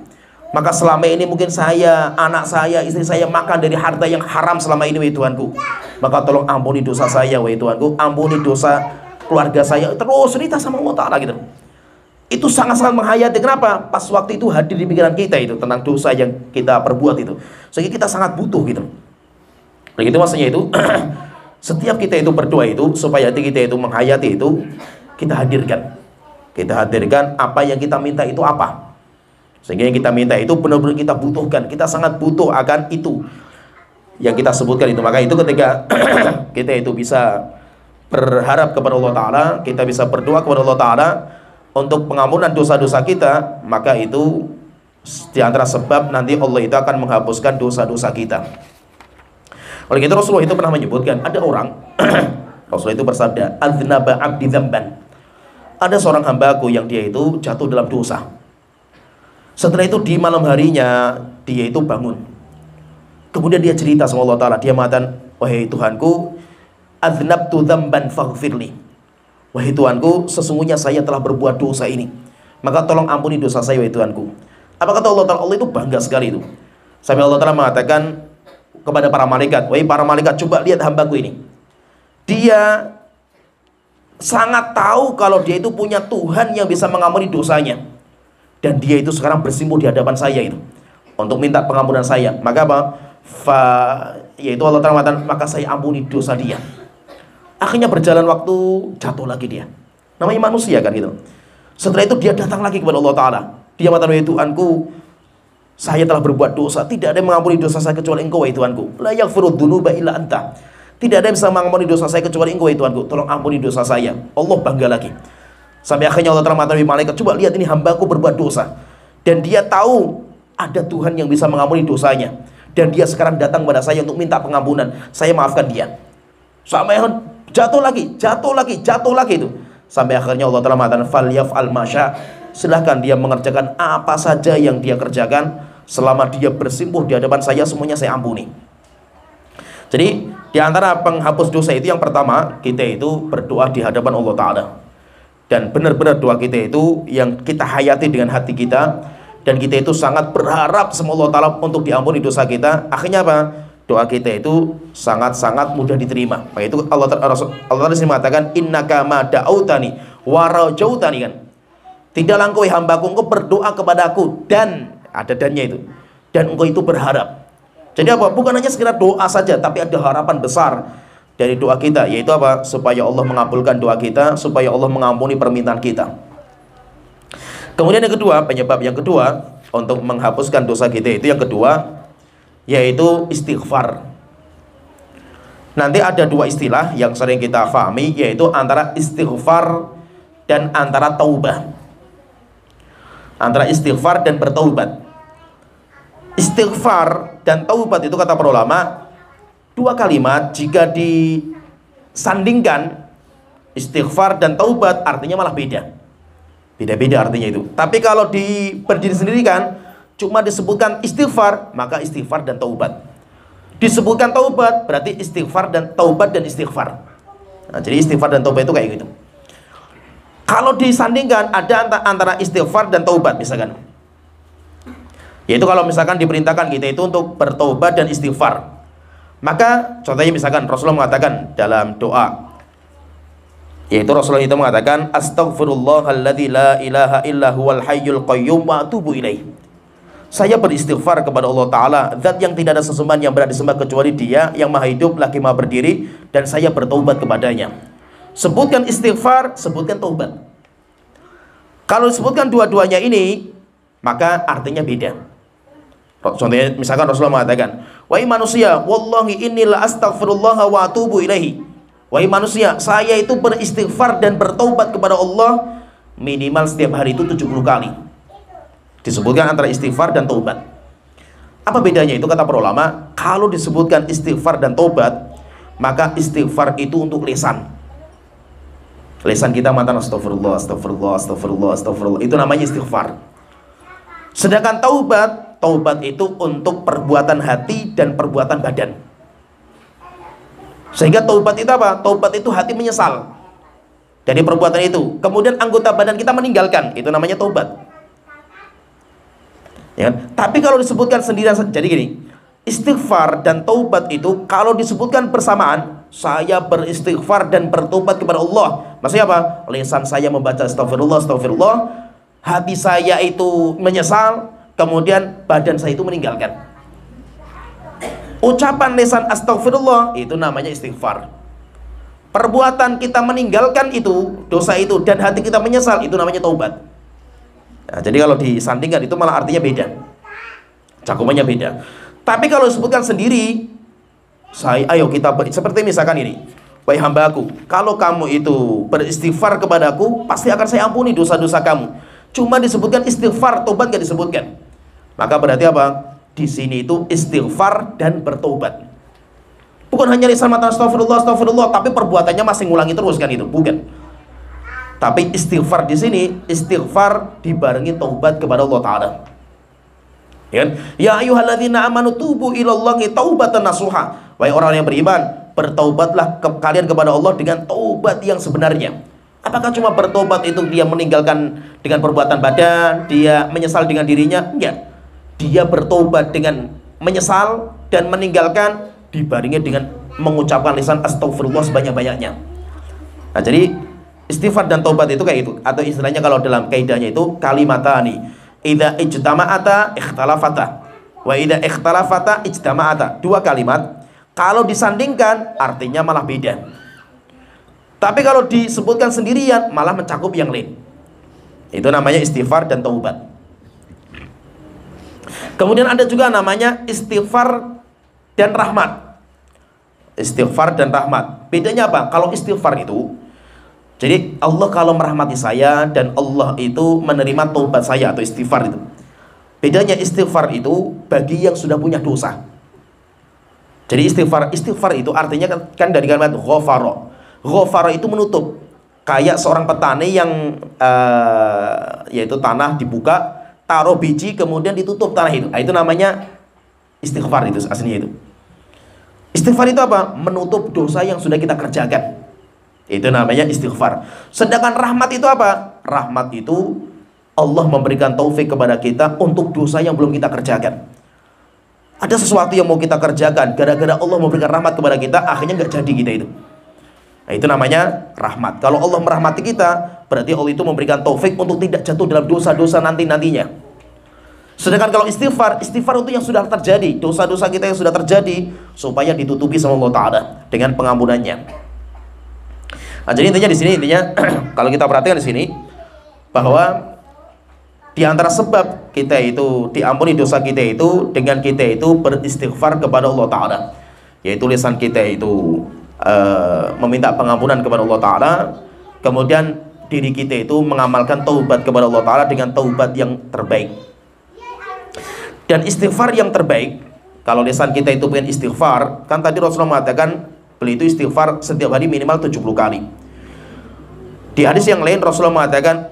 Maka selama ini mungkin saya, anak saya, istri saya makan dari harta yang haram selama ini wahai Tuhanku. Maka tolong ampuni dosa saya wahai Tuhanku, ampuni dosa keluarga saya. Terus cerita sama Allah Ta'ala gitu. Itu sangat-sangat menghayati. Kenapa? Pas waktu itu hadir di pikiran kita itu tentang dosa yang kita perbuat itu. Sehingga kita sangat butuh gitu. Begitu maksudnya itu. Setiap kita itu berdoa itu, supaya hati kita itu menghayati itu, kita hadirkan. Kita hadirkan apa yang kita minta itu apa. Sehingga yang kita minta itu benar-benar kita butuhkan. Kita sangat butuh akan itu yang kita sebutkan itu. Maka itu ketika kita itu bisa berharap kepada Allah Ta'ala, kita bisa berdoa kepada Allah Ta'ala untuk pengampunan dosa-dosa kita, maka itu di antara sebab nanti Allah itu akan menghapuskan dosa-dosa kita. Oleh itu Rasulullah itu pernah menyebutkan, ada orang Rasulullah itu bersabda, adznaba abdi dzamban. Ada seorang hambaku yang dia itu jatuh dalam dosa. Setelah itu di malam harinya dia itu bangun. Kemudian dia cerita sama Allah Ta'ala. Dia mengatakan, wahai Tuhanku, adznabtu dzamban faghfirli. Wahai Tuhanku, sesungguhnya saya telah berbuat dosa ini, maka tolong ampuni dosa saya wahai Tuhanku. Apa kata Allah Ta'ala? Allah itu bangga sekali itu. Sampai Allah Ta'ala mengatakan kepada para malaikat, wahai para malaikat, coba lihat hambaku ini. Dia sangat tahu kalau dia itu punya Tuhan yang bisa mengampuni dosanya. Dan dia itu sekarang bersimpuh di hadapan saya itu untuk minta pengampunan saya. Maka apa? Yaitu Allah Ta'ala mengatakan, maka saya ampuni dosa dia. Akhirnya berjalan waktu, jatuh lagi dia. Namanya manusia kan gitu. Setelah itu dia datang lagi kepada Allah Ta'ala. Dia mengatakan, wahai Tuhanku, saya telah berbuat dosa. Tidak ada yang mengampuni dosa saya kecuali Engkau wahai Tuhanku. La yaghfiru dzunuba illa anta. Tidak ada yang bisa mengampuni dosa saya kecuali Engkau wahai Tuhanku. Tolong ampuni dosa saya. Allah bangga lagi. Sampai akhirnya Allah Ta'ala mengatakan, malaikat, coba lihat ini hambaku berbuat dosa. Dan dia tahu ada Tuhan yang bisa mengampuni dosanya. Dan dia sekarang datang kepada saya untuk minta pengampunan. Saya maafkan dia. Sampai jatuh lagi itu. Sampai akhirnya Allah Ta'ala mengatakan, falyaf'al masya. Silahkan dia mengerjakan apa saja yang dia kerjakan. Selama dia bersimpuh di hadapan saya, semuanya saya ampuni. Jadi di antara penghapus dosa itu yang pertama, kita itu berdoa di hadapan Allah Ta'ala. Dan benar-benar doa kita itu yang kita hayati dengan hati kita, dan kita itu sangat berharap sama Allah Ta'ala untuk diampuni dosa kita. Akhirnya apa? Doa kita itu sangat-sangat mudah diterima. Maka itu Allah Ta'ala mengatakan, innaka ma da'autani wa rajautani kan. Tidaklah engkau hambaku, engkau berdoa kepadaku, dan ada dannya itu, dan engkau itu berharap. Jadi apa? Bukan hanya sekedar doa saja, tapi ada harapan besar. dari doa kita, yaitu apa? Supaya Allah mengabulkan doa kita, supaya Allah mengampuni permintaan kita. Kemudian yang kedua, penyebab yang kedua untuk menghapuskan dosa kita itu yang kedua, yaitu istighfar. Nanti ada dua istilah yang sering kita pahami, yaitu antara istighfar dan antara taubah. Antara istighfar dan bertaubat. Istighfar dan taubat itu kata para ulama, dua kalimat jika disandingkan, istighfar dan taubat artinya malah beda. Beda-beda artinya itu. Tapi kalau berdiri sendiri kan, cuma disebutkan istighfar, maka istighfar dan taubat. Disebutkan taubat, berarti istighfar dan taubat dan istighfar. Nah, jadi istighfar dan taubat itu kayak gitu. Kalau disandingkan, ada antara istighfar dan taubat misalkan. Yaitu kalau misalkan diperintahkan kita itu untuk bertaubat dan istighfar. Maka contohnya misalkan Rasulullah mengatakan dalam doa, yaitu Rasulullah itu mengatakan, astaghfirullahalladzi la ilaha illa huwal hayyul qayyum wa atubu ilaih. Saya beristighfar kepada Allah Ta'ala, zat yang tidak ada sesembahan yang berhak disembah kecuali Dia, yang maha hidup lagi maha berdiri, dan saya bertaubat kepadanya. Sebutkan istighfar, sebutkan taubat. Kalau disebutkan dua-duanya ini, maka artinya beda. Contohnya misalkan Rasulullah mengatakan, wahai manusia, wallahi inni la astaghfirullah wa atubu ilaihi. Wahai manusia, saya itu beristighfar dan bertaubat kepada Allah minimal setiap hari itu 70 kali. Disebutkan antara istighfar dan taubat. Apa bedanya itu kata para ulama? Kalau disebutkan istighfar dan taubat, maka istighfar itu untuk lisan. Lisan kita mantan astagfirullah, astagfirullah, astagfirullah, astagfirullah. Itu namanya istighfar. Sedangkan taubat, taubat itu untuk perbuatan hati dan perbuatan badan. Sehingga taubat itu apa? Taubat itu hati menyesal dari perbuatan itu. Kemudian anggota badan kita meninggalkan. Itu namanya taubat. Ya kan? Tapi kalau disebutkan sendirian, jadi gini, istighfar dan taubat itu kalau disebutkan bersamaan, saya beristighfar dan bertaubat kepada Allah. Maksudnya apa? Lisan saya membaca astagfirullah, astagfirullah, hati saya itu menyesal, kemudian badan saya itu meninggalkan. Ucapan lisan astagfirullah itu namanya istighfar. Perbuatan kita meninggalkan itu, dosa itu, dan hati kita menyesal, itu namanya taubat. Nah, jadi kalau disandingkan itu malah artinya beda, cakupannya beda. Tapi kalau disebutkan sendiri, ayo kita seperti misalkan ini, wahai hambaku, kalau kamu itu beristighfar kepadaku, pasti akan saya ampuni dosa-dosa kamu. Cuma disebutkan istighfar, tobat gak disebutkan. Maka berarti apa? Di sini itu istighfar dan bertobat. Bukan hanya lisan mata astagfirullah, astagfirullah, tapi perbuatannya masih ngulangi terus kan itu, bukan. Tapi istighfar di sini, istighfar dibarengi taubat kepada Allah Ta'ala. Ya ayyuhalladzina amanu tubu ilallahi taubatan nasuha. Wahai orang yang beriman, bertaubatlah kalian kepada Allah dengan taubat yang sebenarnya. Apakah cuma bertobat itu dia meninggalkan dengan perbuatan badan, dia menyesal dengan dirinya? Enggak. Dia bertobat dengan menyesal dan meninggalkan, dibarengi dengan mengucapkan lisan astagfirullah sebanyak-banyaknya. Nah, jadi istighfar dan taubat itu kayak itu, atau istilahnya kalau dalam kaidahnya itu kalimatani idza ijtama'ata ikhtalafata wa idza ikhtalafata ijtama'ata. Dua kalimat kalau disandingkan artinya malah beda. Tapi kalau disebutkan sendirian malah mencakup yang lain. Itu namanya istighfar dan taubat. Kemudian ada juga namanya istighfar dan rahmat. Istighfar dan rahmat. Bedanya apa? Kalau istighfar itu, jadi Allah kalau merahmati saya dan Allah itu menerima taubat saya atau istighfar itu. Bedanya istighfar itu bagi yang sudah punya dosa. Jadi istighfar itu artinya kan dari kalimat ghafara. Ghafara itu menutup. Kayak seorang petani yang yaitu tanah dibuka, taruh biji kemudian ditutup tanah itu. Nah, itu namanya istighfar itu aslinya itu. Istighfar itu apa? Menutup dosa yang sudah kita kerjakan. Itu namanya istighfar. Sedangkan rahmat itu apa? Rahmat itu Allah memberikan taufik kepada kita untuk dosa yang belum kita kerjakan. Ada sesuatu yang mau kita kerjakan, gara-gara Allah memberikan rahmat kepada kita, akhirnya nggak jadi kita itu. Nah, itu namanya rahmat. Kalau Allah merahmati kita, berarti Allah itu memberikan taufik untuk tidak jatuh dalam dosa-dosa nanti-nantinya. Sedangkan kalau istighfar, istighfar itu yang sudah terjadi, dosa-dosa kita yang sudah terjadi, supaya ditutupi sama Allah Ta'ala dengan pengampunannya. Nah, jadi intinya di sini, kalau kita perhatikan di sini, bahwa di antara sebab kita itu diampuni dosa kita itu dengan kita itu beristighfar kepada Allah Ta'ala, yaitu lisan kita itu meminta pengampunan kepada Allah Ta'ala, kemudian diri kita itu mengamalkan taubat kepada Allah Ta'ala dengan taubat yang terbaik. Dan istighfar yang terbaik, kalau lisan kita itu pengen istighfar, kan tadi Rasulullah mengatakan beliau itu istighfar setiap hari minimal 70 kali. Di hadis yang lain Rasulullah mengatakan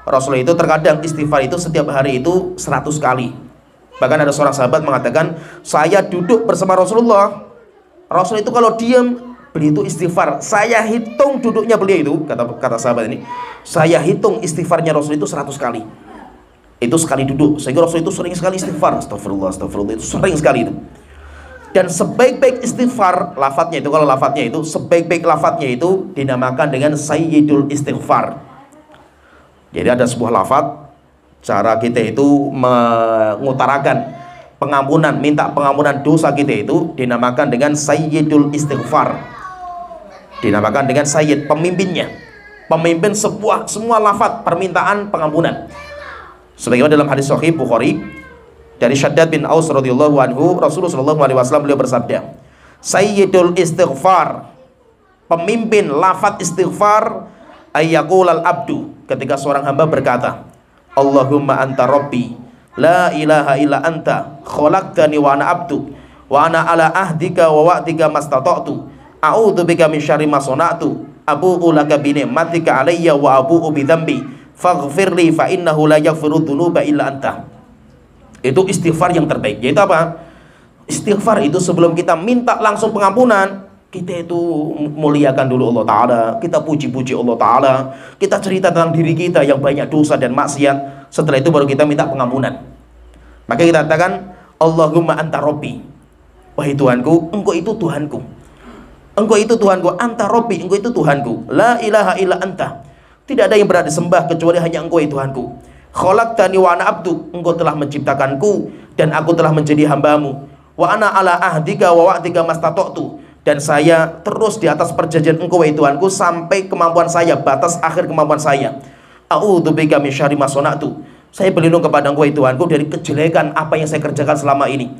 Rasulullah itu terkadang istighfar itu setiap hari itu 100 kali. Bahkan ada seorang sahabat mengatakan, saya duduk bersama Rasulullah, Rasul itu kalau diam, beliau itu istighfar. Saya hitung duduknya beliau itu, kata sahabat ini, saya hitung istighfarnya Rasul itu 100 kali. Itu sekali duduk, sehingga Rasul itu sering sekali istighfar. Astagfirullah, astagfirullah, itu sering sekali itu. Dan sebaik-baik istighfar, lafadznya itu, kalau lafadznya itu, sebaik-baik lafadznya itu dinamakan dengan sayyidul istighfar. Jadi ada sebuah lafadz, cara kita itu mengutarakan pengampunan, minta pengampunan dosa kita itu dinamakan dengan sayyidul istighfar. Dinamakan dengan sayyid, pemimpinnya, pemimpin semua lafadz permintaan pengampunan. Sebagaimana dalam hadis Sahih Bukhari dari Syaddad bin Aus radhiyallahu anhu, Rasulullah sallallahu alaihi wasallam beliau bersabda, sayyidul istighfar, pemimpin lafadz istighfar, ayyaqulal abdu, ketika seorang hamba berkata, Allahumma anta rabbi, la ilaha illa anta, khalaqtani wa ana abdu, wa ana ala ahdika wa wa'dika mastata'tu, a'udzubika min syarri ma sana'tu, abu'u laka bi ni'matika alayya wa abu'u bi dzambi faghfirli fa innahu la yaghfiru dzunuba illa anta. Itu istighfar yang terbaik. Yaitu apa? Istighfar itu sebelum kita minta langsung pengampunan, kita itu muliakan dulu Allah Ta'ala, kita puji-puji Allah Ta'ala, kita cerita tentang diri kita yang banyak dosa dan maksiat. Setelah itu baru kita minta pengampunan. Maka kita katakan, Allahumma anta rabbi, wahai Tuhanku, engkau itu Tuhanku, engkau itu Tuhanku, anta rabbi, engkau itu Tuhanku, la ilaha illa anta, tidak ada yang berhak disembah kecuali hanya engkau, ya Tuhanku. Khalaqtani wa ana abdu, engkau telah menciptakanku dan aku telah menjadi hambamu. Wa ana ala ahdika wa wa'dika mastata'tu, dan saya terus di atas perjanjian engkau, ya Tuhanku, sampai kemampuan saya, batas akhir kemampuan saya. A'udzubika min syarri ma sana'tu, saya berlindung kepada engkau, ya Tuhanku, dari kejelekan apa yang saya kerjakan selama ini.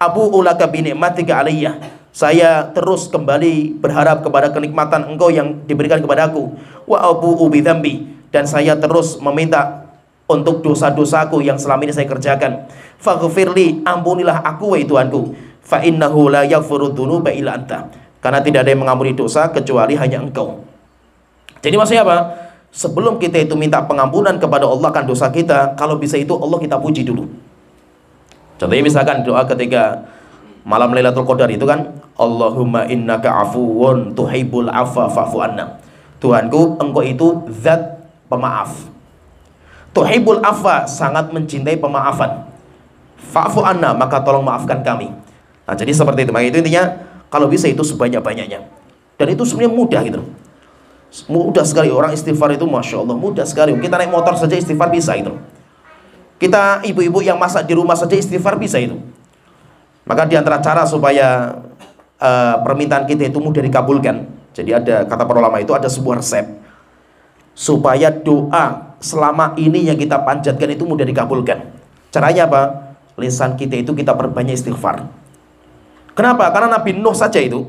Abu'u laka bi ni'matika alayya, saya terus kembali berharap kepada kenikmatan engkau yang diberikan kepada aku. Wa abu'u bi dzambi, dan saya terus meminta untuk dosa-dosaku yang selama ini saya kerjakan. Faghfirli, ampunilah aku, wahai Tuhanku, fa innahu la yaghfiru dzunuba illa anta, karena tidak ada yang mengampuni dosa kecuali hanya engkau. Jadi maksudnya apa? Sebelum kita itu minta pengampunan kepada Allah akan dosa kita, kalau bisa itu Allah kita puji dulu. Contohnya misalkan doa ketika malam Lailatul Qadar itu kan, Allahumma innaka afuwun tuhibbul afwa fa'fu anna, Tuhanku, engkau itu zat pemaaf, tuhibbul afwa, sangat mencintai pemaafan, fa'fu anna, maka tolong maafkan kami. Nah, jadi seperti itu. Maka itu intinya, kalau bisa itu sebanyak-banyaknya. Dan itu sebenarnya mudah gitu. Mudah sekali orang istighfar itu, Masya Allah, mudah sekali. Kita naik motor saja istighfar bisa gitu. Kita ibu-ibu yang masak di rumah saja istighfar bisa itu. Maka di antara cara supaya permintaan kita itu mudah dikabulkan, jadi ada, kata para ulama itu ada sebuah resep supaya doa selama ini yang kita panjatkan itu mudah dikabulkan. Caranya apa? Lisan kita itu kita perbanyak istighfar. Kenapa? Karena Nabi Nuh saja itu,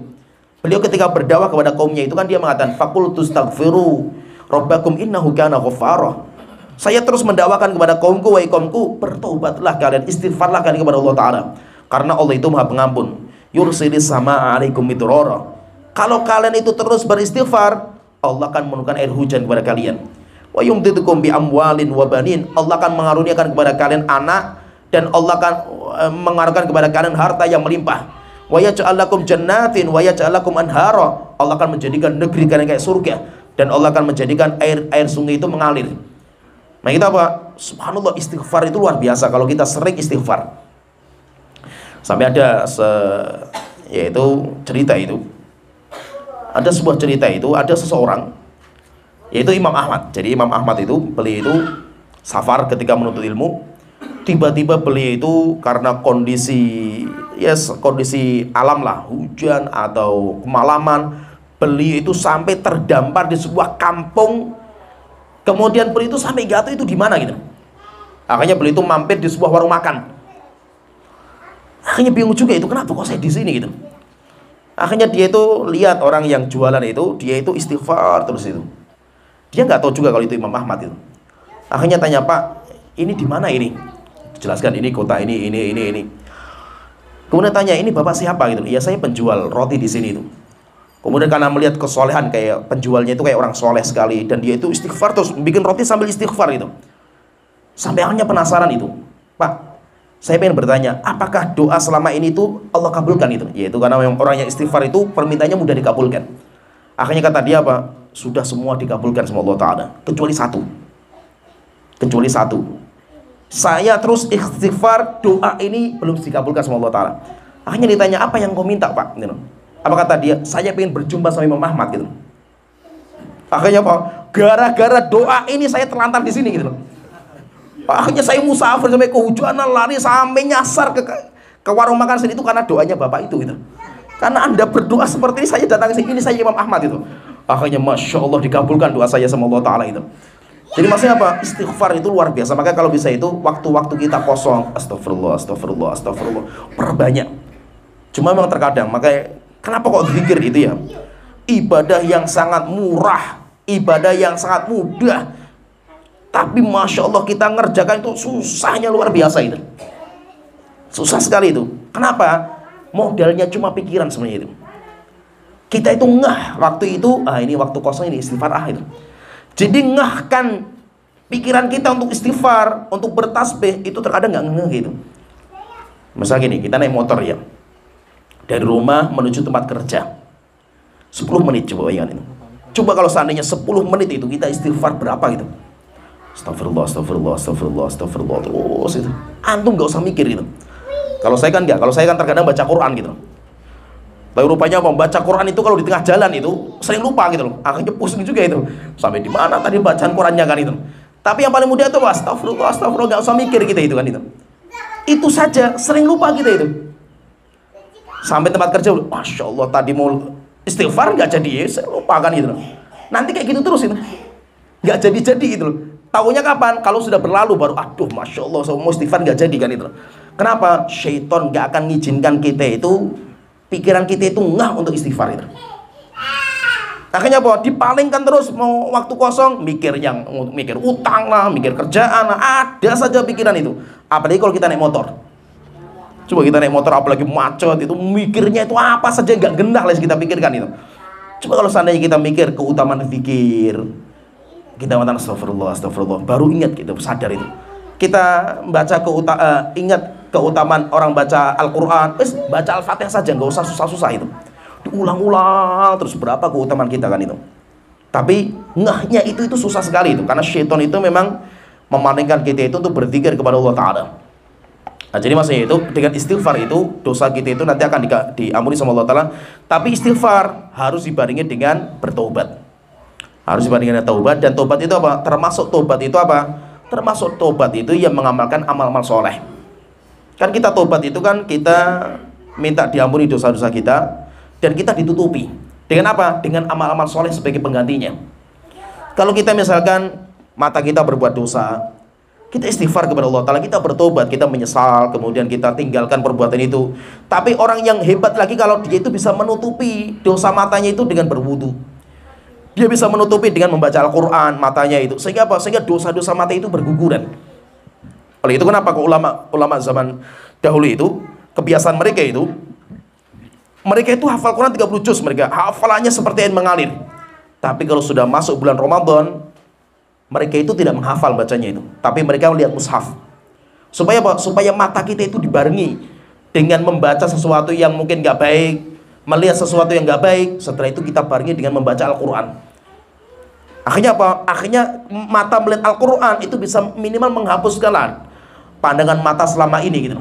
beliau ketika berdakwah kepada kaumnya itu kan dia mengatakan, faqultu astaghfiru rabbakum innahu kana ghaffara. Saya terus mendakwakan kepada kaumku, wahai kaumku, bertaubatlah kalian, istighfarlah kalian kepada Allah Ta'ala, karena Allah itu maha pengampun. Yursilis sama alaikum midrara, kalau kalian itu terus beristighfar, Allah akan menurunkan air hujan kepada kalian. Wa yumdidukum bi amwalin wa banin, Allah akan mengaruniakan kepada kalian anak, dan Allah akan mengaruniakan kepada kalian harta yang melimpah. Wa yaj'al lakum jannatin wa yaj'al lakum anhara, Allah akan menjadikan negeri kalian kayak surga, dan Allah akan menjadikan air sungai itu mengalir. Nah kita apa? Subhanallah, istighfar itu luar biasa kalau kita sering istighfar. Sampai ada yaitu cerita itu, ada sebuah cerita itu, ada seseorang, yaitu Imam Ahmad. Jadi Imam Ahmad itu, beliau itu safar ketika menuntut ilmu, Tiba-tiba beliau itu karena kondisi kondisi alam lah, hujan atau kemalaman, beliau itu sampai terdampar di sebuah kampung. Kemudian beliau itu sampai gak tahu itu di mana gitu. Akhirnya beliau itu mampir di sebuah warung makan. Akhirnya bingung juga itu, kenapa kok saya di sini gitu. Akhirnya dia itu lihat orang yang jualan itu, dia itu istighfar terus itu. Dia nggak tahu juga kalau itu Imam Ahmad itu. Akhirnya tanya, Pak, ini di mana ini? Jelaskan, ini kota ini. Kemudian tanya, ini bapak siapa gitu? Ya saya penjual roti di sini itu. Kemudian karena melihat kesolehan, kayak penjualnya itu kayak orang soleh sekali, dan dia itu istighfar terus bikin roti sambil istighfar itu. Sampai akhirnya penasaran itu, Pak, saya pengen bertanya, apakah doa selama ini itu Allah kabulkan itu? Yaitu karena memang orang yang istighfar itu permintaannya mudah dikabulkan. Akhirnya kata dia apa? Sudah semua dikabulkan sama Allah Ta'ala, kecuali satu. Kecuali satu. Saya terus istighfar, doa ini belum dikabulkan sama Allah Ta'ala. Akhirnya ditanya, apa yang kau minta, Pak? Gitu. Apa kata dia? Saya pengen berjumpa sama Imam Ahmad gitu. Akhirnya apa? Gara-gara doa ini saya terlantar di sini gitu. Akhirnya saya musafir sampai kehujanan, lari sampai nyasar ke warung makan sini itu karena doanya bapak itu gitu. Karena Anda berdoa seperti ini, saya datang ke sini, ini saya Imam Ahmad itu. Akhirnya Masya Allah dikabulkan doa saya sama Allah Ta'ala itu. Jadi maksudnya apa? Istighfar itu luar biasa. Maka kalau bisa itu waktu-waktu kita kosong, astagfirullah, perbanyak. Cuma memang terkadang, makanya kenapa kok zikir itu ya? Ibadah yang sangat murah, ibadah yang sangat mudah, tapi Masya Allah kita ngerjakan itu susahnya luar biasa itu. Susah sekali itu. Kenapa? Modalnya cuma pikiran sebenarnya itu. Kita itu ngah waktu itu, ini waktu kosong, ini istighfar itu. Jadi ngahkan pikiran kita untuk istighfar, untuk bertasbih, itu terkadang nggak ngeh gitu. Misal gini, kita naik motor ya, dari rumah menuju tempat kerja 10 menit, coba bayangkan itu. Coba kalau seandainya 10 menit itu kita istighfar berapa gitu. Astagfirullah terus itu. Antum nggak usah mikir gitu. Kalau saya kan nggak, kalau saya kan terkadang baca Quran gitu. Tapi rupanya membaca Quran itu kalau di tengah jalan itu sering lupa gitu loh. Akhirnya pusing juga itu. Sampai di mana tadi bacaan Qurannya kan itu. Tapi yang paling mudah itu astagfirullah, nggak usah mikir kita itu kan itu. Itu saja sering lupa kita itu. Sampai tempat kerja, Masya Allah tadi mau istighfar nggak jadi, saya lupa kan gitu loh. Nanti kayak gitu terus itu. Nggak jadi gitu loh. Taunya kapan? Kalau sudah berlalu baru aduh Masya Allah saya mau istighfar nggak jadi kan itu. Kenapa? Syaitan nggak akan ngizinkan kita itu, pikiran kita itu ngah untuk istighfar itu. Akhirnya apa? Dipalingkan terus, mau waktu kosong mikir utang lah, mikir kerjaan lah, ada saja pikiran itu. Apalagi kalau kita naik motor. Coba kita naik motor apalagi macet itu, mikirnya itu apa saja nggak gendah lah kita pikirkan itu. Coba kalau seandainya kita mikir keutamaan zikir, kita mengatakan astagfirullah, baru ingat kita sadar itu. Kita baca ingat keutamaan orang baca Al-Quran, baca Al-Fatihah saja, nggak usah susah-susah itu. Diulang-ulang terus berapa keutamaan kita kan itu. Tapi ngahnya itu susah sekali itu, karena syaitan itu memang memalingkan kita itu untuk berzikir kepada Allah Ta'ala. Nah, jadi maksudnya itu dengan istighfar itu dosa kita itu nanti akan diampuni sama Allah Ta'ala. Tapi istighfar harus dibarengi dengan bertobat. Harus dibandingkan dengan taubat. Dan taubat itu apa? Termasuk taubat itu apa? Termasuk taubat itu yang mengamalkan amal-amal soleh. Kan kita taubat itu kan kita minta diampuni dosa-dosa kita, dan kita ditutupi dengan apa? Dengan amal-amal soleh sebagai penggantinya. Kalau kita misalkan mata kita berbuat dosa, kita istighfar kepada Allah Ta'ala, kita bertobat, kita menyesal, kemudian kita tinggalkan perbuatan itu. Tapi orang yang hebat lagi kalau dia itu bisa menutupi dosa matanya itu dengan berwudu. Dia bisa menutupi dengan membaca Al-Quran matanya itu. Sehingga apa? Sehingga dosa-dosa mata itu berguguran. Oleh itu kenapa ulama zaman dahulu itu, kebiasaan mereka itu hafal Quran 30 juz, mereka hafalannya seperti air mengalir. Tapi kalau sudah masuk bulan Ramadan, mereka itu tidak menghafal bacanya itu, tapi mereka melihat mushaf. Supaya apa? Supaya mata kita itu dibarengi dengan membaca sesuatu yang mungkin gak baik, melihat sesuatu yang gak baik. Setelah itu kita barengi dengan membaca Al-Quran. Akhirnya apa? Akhirnya mata melihat Al-Quran itu bisa minimal menghapuskan pandangan mata selama ini gitu.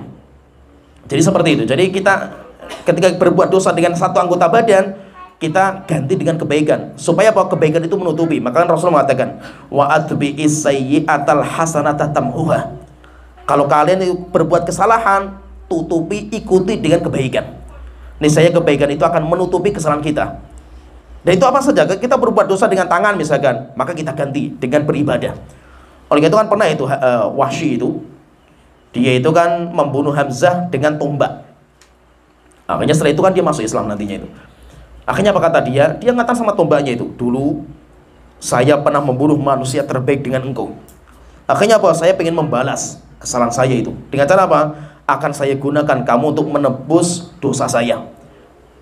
Jadi seperti itu. Jadi kita ketika berbuat dosa dengan satu anggota badan, kita ganti dengan kebaikan. Supaya apa? Kebaikan itu menutupi. Maka Rasulullah mengatakan, wa atbi'is sayyi'atal hasanata tamhuha. Kalau kalian berbuat kesalahan, tutupi, ikuti dengan kebaikan. Niscaya kebaikan itu akan menutupi kesalahan kita. Dan itu apa saja, kita berbuat dosa dengan tangan misalkan, maka kita ganti dengan beribadah. Oleh itu kan pernah itu Wahsy itu, dia itu kan membunuh Hamzah dengan tombak. Akhirnya setelah itu kan dia masuk Islam nantinya itu. Akhirnya apa kata dia? Dia ngatakan sama tombaknya itu, dulu saya pernah membunuh manusia terbaik dengan engkau. Akhirnya apa? Saya ingin membalas kesalahan saya itu. Dengan cara apa? Akan saya gunakan kamu untuk menebus dosa saya.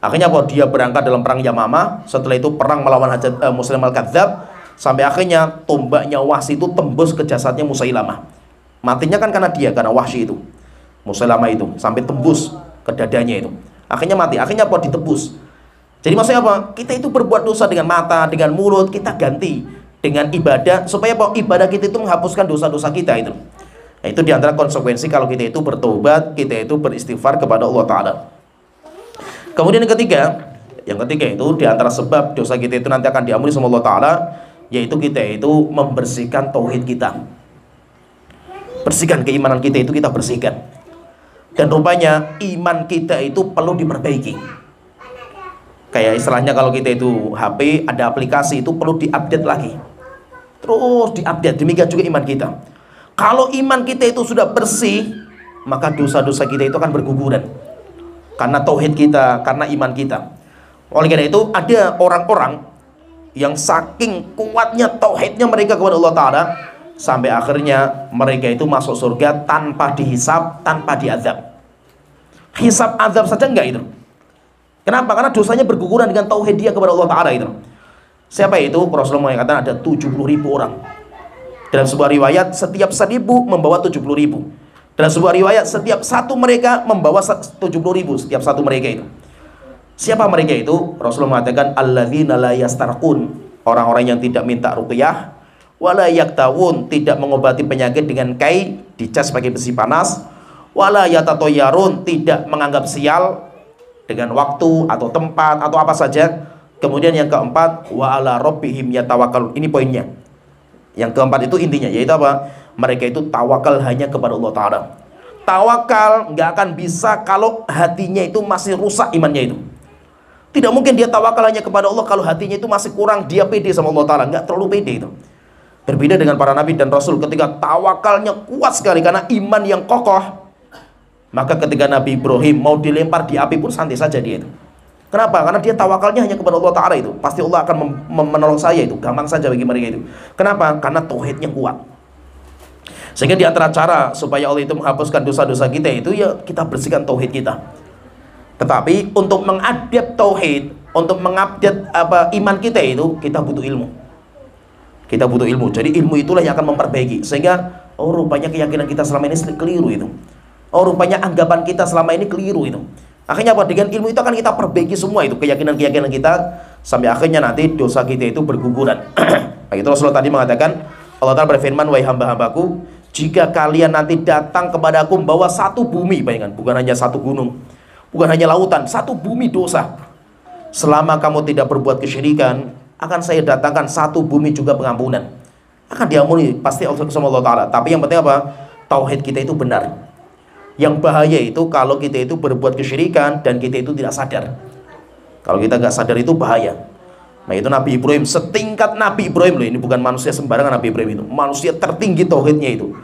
Akhirnya apa? Dia berangkat dalam perang Yamamah. Setelah itu perang melawan Muslim Al-Kadzab. Sampai akhirnya tombaknya Wahsy itu tembus ke jasadnya Musailamah. Matinya kan karena dia, karena Wahsy itu, Musailamah itu, sampai tembus ke dadanya itu. Akhirnya mati. Akhirnya apa? Ditebus. Jadi maksudnya apa? Kita itu berbuat dosa dengan mata, dengan mulut, kita ganti dengan ibadah, supaya apa? Ibadah kita itu menghapuskan dosa-dosa kita itu. Nah, itu diantara konsekuensi kalau kita itu bertobat, kita itu beristighfar kepada Allah Ta'ala. Kemudian yang ketiga itu diantara sebab dosa kita itu nanti akan diampuni sama Allah Ta'ala, yaitu kita itu membersihkan tauhid kita. Bersihkan keimanan kita itu, kita bersihkan. Dan rupanya iman kita itu perlu diperbaiki. Kayak istilahnya kalau kita itu HP, ada aplikasi itu perlu diupdate lagi. Terus diupdate, demikian juga iman kita. Kalau iman kita itu sudah bersih, maka dosa-dosa kita itu akan berguguran. Karena tauhid kita, karena iman kita. Oleh karena itu ada orang-orang yang saking kuatnya tauhidnya mereka kepada Allah Ta'ala, sampai akhirnya mereka itu masuk surga tanpa dihisab, tanpa diazab. Hisab azab saja enggak itu. Kenapa? Karena dosanya berguguran dengan tauhid dia kepada Allah Ta'ala itu. Siapa itu? Rasulullah mengatakan ada 70.000 orang. Dalam sebuah riwayat setiap 1.000 membawa 70.000. Dalam sebuah riwayat setiap satu mereka membawa 70.000, setiap satu mereka itu. Siapa mereka itu? Rasulullah mengatakan alladzina la yastarqun, orang-orang yang tidak minta ruqyah, wala yaktawun, tidak mengobati penyakit dengan kai, dicas pakai besi panas, wala yatatoyarun, tidak menganggap sial dengan waktu atau tempat atau apa saja. Kemudian yang keempat, wa ala rabbihim yatawakkalun. Ini poinnya. Yang keempat itu intinya, yaitu apa? Mereka itu tawakal hanya kepada Allah Ta'ala. Tawakal nggak akan bisa kalau hatinya itu masih rusak imannya itu. Tidak mungkin dia tawakal hanya kepada Allah kalau hatinya itu masih kurang, dia pede sama Allah Ta'ala. Nggak terlalu pede itu. Berbeda dengan para nabi dan rasul, ketika tawakalnya kuat sekali karena iman yang kokoh. Maka ketika Nabi Ibrahim mau dilempar di api pun santai saja dia itu. Kenapa? Karena dia tawakalnya hanya kepada Allah Ta'ala itu. Pasti Allah akan menolong saya itu. Gampang saja bagi mereka itu. Kenapa? Karena tauhidnya kuat. Sehingga di antara cara supaya Allah itu menghapuskan dosa-dosa kita itu, ya kita bersihkan tauhid kita. Tetapi untuk mengupdate tauhid, untuk mengupdate iman kita itu, kita butuh ilmu. Kita butuh ilmu. Jadi ilmu itulah yang akan memperbaiki. Sehingga rupanya keyakinan kita selama ini keliru itu. Rupanya anggapan kita selama ini keliru itu. Akhirnya apa? Dengan ilmu itu akan kita perbaiki semua itu, keyakinan-keyakinan kita, sampai akhirnya nanti dosa kita itu berguguran. Nah, itu Rasulullah tadi mengatakan, Allah Ta'ala berfirman, wahai hamba-hambaku, jika kalian nanti datang kepada aku membawa satu bumi, bayangkan, bukan hanya satu gunung, bukan hanya lautan, satu bumi dosa, selama kamu tidak berbuat kesyirikan, akan saya datangkan satu bumi juga pengampunan. Akan diampuni pasti sama Allah Ta'ala. Tapi yang penting apa? Tauhid kita itu benar. Yang bahaya itu kalau kita itu berbuat kesyirikan dan kita itu tidak sadar. Kalau kita nggak sadar itu bahaya. Nah itu Nabi Ibrahim, setingkat Nabi Ibrahim loh, ini bukan manusia sembarangan Nabi Ibrahim itu, manusia tertinggi tauhidnya itu.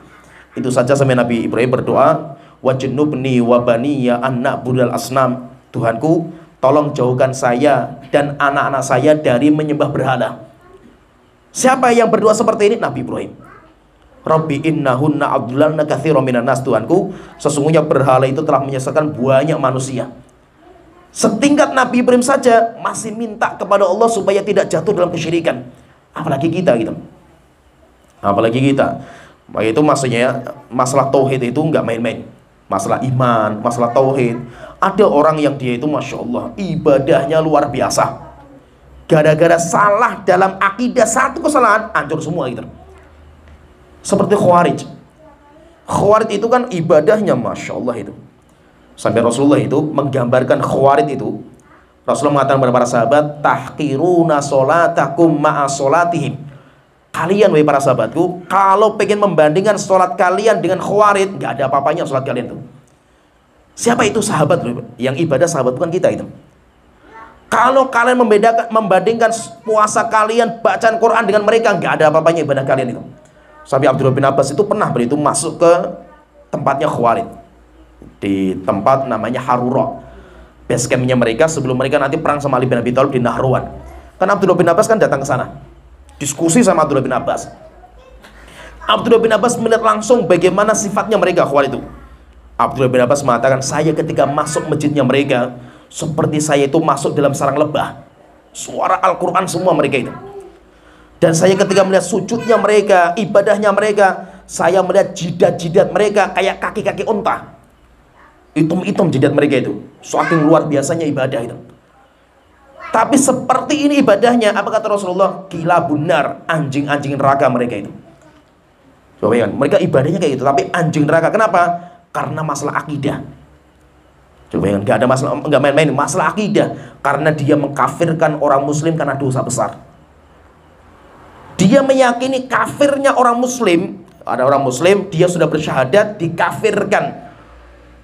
Itu saja sampai Nabi Ibrahim berdoa, wajnubni wa baniya an na'budal asnam. Tuhanku, tolong jauhkan saya dan anak-anak saya dari menyembah berhala. Siapa yang berdoa seperti ini? Nabi Ibrahim. Rabbi innahunna adlalna katsiran minan nas. Tuhanku, sesungguhnya berhala itu telah menyesatkan banyak manusia. Setingkat Nabi Ibrahim saja masih minta kepada Allah supaya tidak jatuh dalam kesyirikan. Apalagi kita gitu. Apalagi kita. Maka itu maksudnya masalah tauhid itu nggak main-main. Masalah iman, masalah tauhid. Ada orang yang dia itu Masya Allah ibadahnya luar biasa. Gara-gara salah dalam akidah, satu kesalahan hancur semua gitu. Seperti Khawarij. Khawarij itu kan ibadahnya Masya Allah itu. Sampai Rasulullah itu menggambarkan Khawarij itu. Rasulullah mengatakan kepada para sahabat, tahqiruna sholatakum ma'a sholatihim. kalian wahai para sahabatku, kalau pengen membandingkan sholat kalian dengan Khawarij, nggak ada apa-apanya sholat kalian tuh. Siapa itu sahabat loh? Yang ibadah sahabat bukan kita itu. Kalau kalian membandingkan puasa kalian, bacaan Quran dengan mereka, nggak ada apa-apanya ibadah kalian itu. Sampai Abdullah bin Abbas itu pernah begitu masuk ke tempatnya Khawarij, di tempat namanya Harura, base campnya mereka sebelum mereka nanti perang sama Ali bin Abi Thalib di Nahrawan. Kan Abdullah bin Abbas kan datang ke sana, diskusi sama Abdullah bin Abbas. Abdullah bin Abbas melihat langsung bagaimana sifatnya mereka Khawarij itu. Abdullah bin Abbas mengatakan, saya ketika masuk masjidnya mereka seperti saya itu masuk dalam sarang lebah. Suara Al-Quran semua mereka itu. Dan saya ketika melihat sujudnya mereka, ibadahnya mereka, saya melihat jidat-jidat mereka kayak kaki-kaki unta. Hitam-hitam jidat mereka itu, saking luar biasanya ibadah itu. Tapi seperti ini ibadahnya, apa kata Rasulullah? Gila benar, anjing-anjing neraka mereka itu. Coba ya, mereka ibadahnya kayak gitu, tapi anjing neraka. Kenapa? Karena masalah akidah. Coba ya, nggak ada masalah, nggak main-main, masalah akidah. Karena dia mengkafirkan orang muslim karena dosa besar. Dia meyakini kafirnya orang muslim. Ada orang muslim, dia sudah bersyahadat, dikafirkan.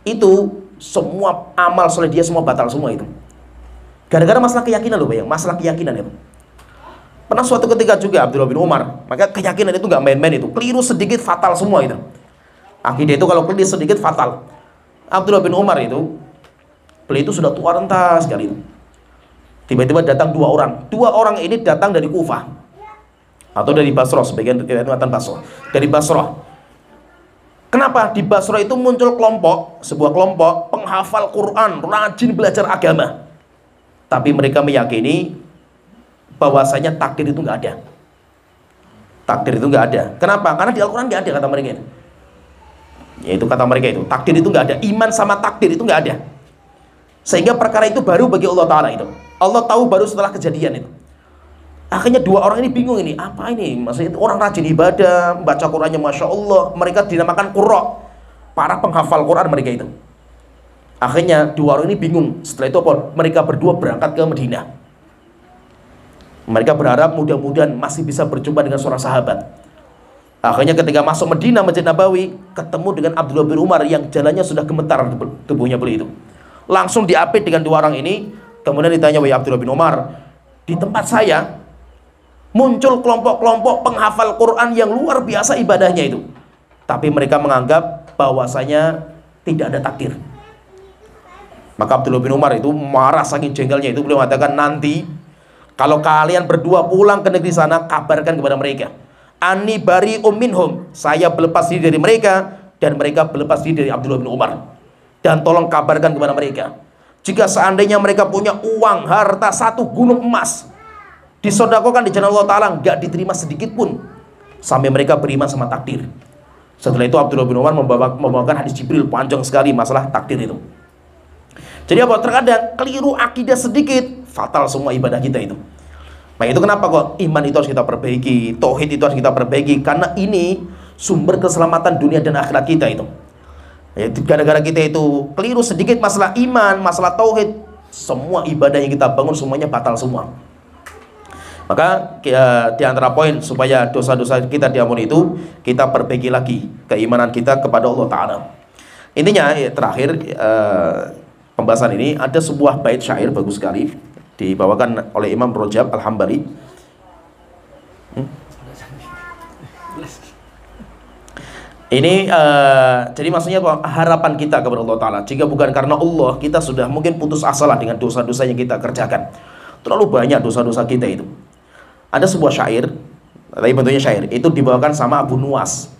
Itu semua amal soleh dia semua batal semua itu. Gara-gara masalah keyakinan loh bayang, masalah keyakinan ya. Pernah suatu ketika juga Abdullah bin Umar, maka keyakinan itu nggak main-main itu, keliru sedikit fatal semua itu. Akidah itu kalau keliru sedikit fatal. Abdullah bin Umar itu, beliau itu sudah tua renta sekali itu. Tiba-tiba datang dua orang ini datang dari Kufah atau dari Basrah, sebagian riwayat Basrah, dari Basrah. Kenapa di Basrah itu muncul sebuah kelompok penghafal Quran, rajin belajar agama. Tapi mereka meyakini bahwasanya takdir itu nggak ada. Takdir itu nggak ada. Kenapa? Karena di Al-Quran nggak ada kata mereka. Yaitu kata mereka itu, takdir itu nggak ada. Iman sama takdir itu nggak ada. Sehingga perkara itu baru bagi Allah Ta'ala itu. Allah tahu baru setelah kejadian itu. Akhirnya dua orang ini bingung ini, apa ini? Maksudnya orang rajin ibadah, baca Qurannya Masya Allah. Mereka dinamakan Qurra, para penghafal Quran mereka itu. Akhirnya dua orang ini bingung. Setelah itu apa? Mereka berdua berangkat ke Madinah. Mereka berharap mudah-mudahan masih bisa berjumpa dengan seorang sahabat. Akhirnya ketika masuk Madinah, Masjid Nabawi, ketemu dengan Abdullah bin Umar yang jalannya sudah gemetar tubuhnya beliau itu. Langsung diapit dengan dua orang ini. Kemudian ditanya, wahai Abdullah bin Umar, di tempat saya muncul kelompok-kelompok penghafal Quran yang luar biasa ibadahnya itu. Tapi mereka menganggap bahwasanya tidak ada takdir. Maka Abdullah bin Umar itu marah saking jengkelnya itu. Beliau mengatakan, nanti kalau kalian berdua pulang ke negeri sana, kabarkan kepada mereka, Ani bari minhum, saya berlepas diri dari mereka, dan mereka berlepas diri dari Abdullah bin Umar. Dan tolong kabarkan kepada mereka, jika seandainya mereka punya uang, harta 1 gunung emas, disodakokan di jalan Allah Ta'ala, nggak diterima sedikit pun, sampai mereka beriman sama takdir. Setelah itu Abdullah bin Umar membawakan hadis Jibril panjang sekali masalah takdir itu. Jadi apa? Terkadang keliru akidah sedikit, fatal semua ibadah kita itu. Nah itu kenapa kok iman itu harus kita perbaiki, tauhid itu harus kita perbaiki, karena ini sumber keselamatan dunia dan akhirat kita itu. Ya, gara-gara kita itu keliru sedikit masalah iman, masalah tauhid, semua ibadah yang kita bangun semuanya batal semua. Maka di antara poin supaya dosa-dosa kita diampuni itu, kita perbaiki lagi keimanan kita kepada Allah Ta'ala. Intinya terakhir pembahasan ini, ada sebuah bait syair bagus sekali dibawakan oleh Imam Rajab Al-Hambali. Ini jadi maksudnya apa? Harapan kita kepada Allah Ta'ala. Jika bukan karena Allah, kita sudah mungkin putus asa lah dengan dosa-dosa yang kita kerjakan. Terlalu banyak dosa-dosa kita itu. Ada sebuah syair, tapi bentuknya syair, itu dibawakan sama Abu Nuwas,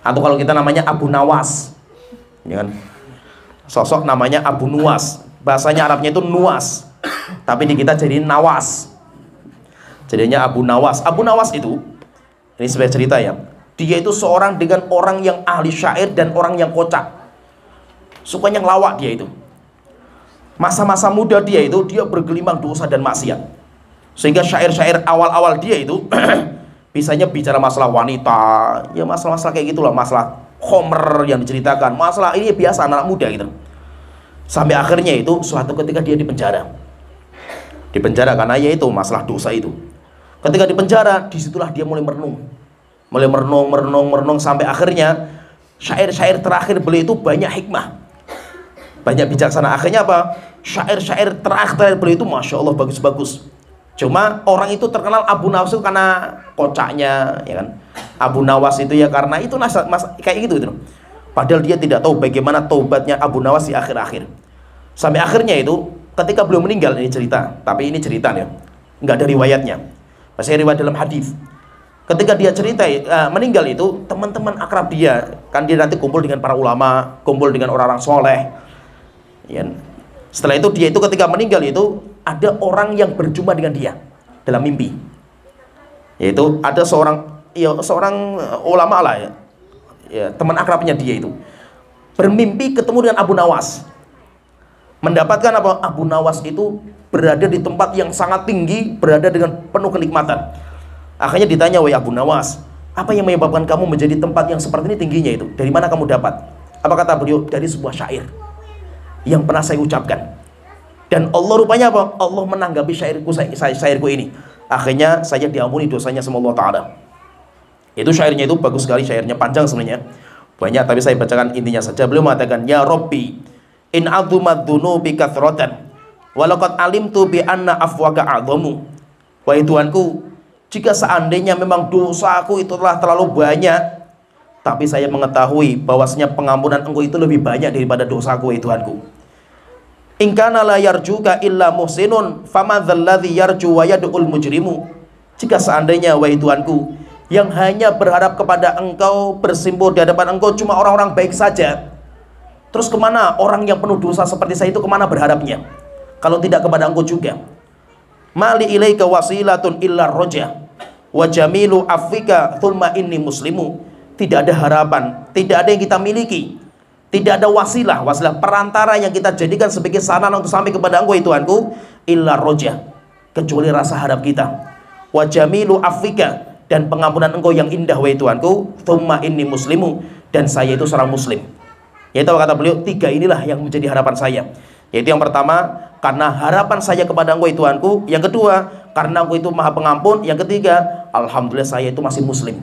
atau kalau kita namanya Abu Nawas, ya kan? Sosok namanya Abu Nuwas, bahasanya Arabnya itu Nuwas, tapi di kita jadi Nawas, jadinya Abu Nawas. Abu Nawas itu, ini sebagai cerita ya, dia itu seorang dengan orang yang ahli syair dan orang yang kocak, sukanya ngelawak dia itu. Masa-masa muda dia itu, dia bergelimang dosa dan maksiat, sehingga syair-syair awal-awal dia itu bisanya bicara masalah wanita, ya masalah-masalah kayak gitulah, masalah khomer yang diceritakan, masalah ini biasa anak muda gitu. Sampai akhirnya itu suatu ketika dia dipenjara karena ya itu masalah dosa itu. Ketika di penjara, disitulah dia mulai merenung, merenung sampai akhirnya syair-syair terakhir beliau itu banyak hikmah, banyak bijaksana. Akhirnya apa? Syair-syair terakhir beliau itu masya Allah bagus-bagus. Cuma orang itu terkenal Abu Nawas itu karena kocaknya, ya kan? Abu Nawas itu ya karena itu kayak gitu. Padahal dia tidak tahu bagaimana taubatnya Abu Nawas di akhir-akhir. Sampai akhirnya itu ketika beliau meninggal, ini cerita, tapi ini cerita ya, nggak ada riwayatnya, masih riwayat dalam hadis. Ketika dia cerita meninggal itu, teman-teman akrab dia, kan dia nanti kumpul dengan para ulama, kumpul dengan orang-orang soleh. Ya. Setelah itu dia itu ketika meninggal itu ada orang yang berjumpa dengan dia dalam mimpi. Yaitu ada seorang ulama lah ya. Ya, teman akrabnya dia itu bermimpi ketemu dengan Abu Nawas. Mendapatkan apa? Abu Nawas itu berada di tempat yang sangat tinggi, berada dengan penuh kenikmatan. Akhirnya ditanya, "Wahai Abu Nawas, apa yang menyebabkan kamu menjadi tempat yang seperti ini tingginya itu? Dari mana kamu dapat?" Apa kata beliau? "Dari sebuah syair yang pernah saya ucapkan. Dan Allah rupanya apa? Allah menanggapi syairku ini. Akhirnya saya diampuni dosanya sama Allah Ta'ala." Itu syairnya itu bagus sekali, syairnya panjang sebenarnya. Banyak, tapi saya bacakan intinya saja. Beliau mengatakan, "Ya Rabbi, in adzumat dzunubi kathratan, walaqad alimtu bi anna afwaka a'dhamu." Wahai Tuhanku, jika seandainya memang dosaku itu telah terlalu banyak, tapi saya mengetahui bahwasanya pengampunan Engkau itu lebih banyak daripada dosaku, wahai Tuhanku. In kana la yarjuka illa muhsinun, famadzal ladzi yarju wa yad'ul mujrimu. Jika seandainya, wahai Tuhanku, yang hanya berharap kepada Engkau, bersimpul di hadapan Engkau cuma orang-orang baik saja, terus kemana orang yang penuh dosa seperti saya itu, kemana berharapnya kalau tidak kepada Engkau juga? Mali ilaika wasilatun illa roja wa jamilu afika thumma inni muslimu. Tidak ada harapan, tidak ada yang kita miliki, tidak ada wasilah perantara yang kita jadikan sebagai sarana untuk sampai kepada Engkau, Tuhanku, illa roja, kecuali rasa harap kita. Wa jamilu afika, dan pengampunan Engkau yang indah, wahai Tuhanku, thumma inni muslimu, dan saya itu seorang muslim. Yaitu kata beliau, tiga inilah yang menjadi harapan saya. Yaitu yang pertama, karena harapan saya kepada Engkau, Tuhanku. Yang kedua, karena Engkau itu maha pengampun. Yang ketiga, alhamdulillah saya itu masih muslim.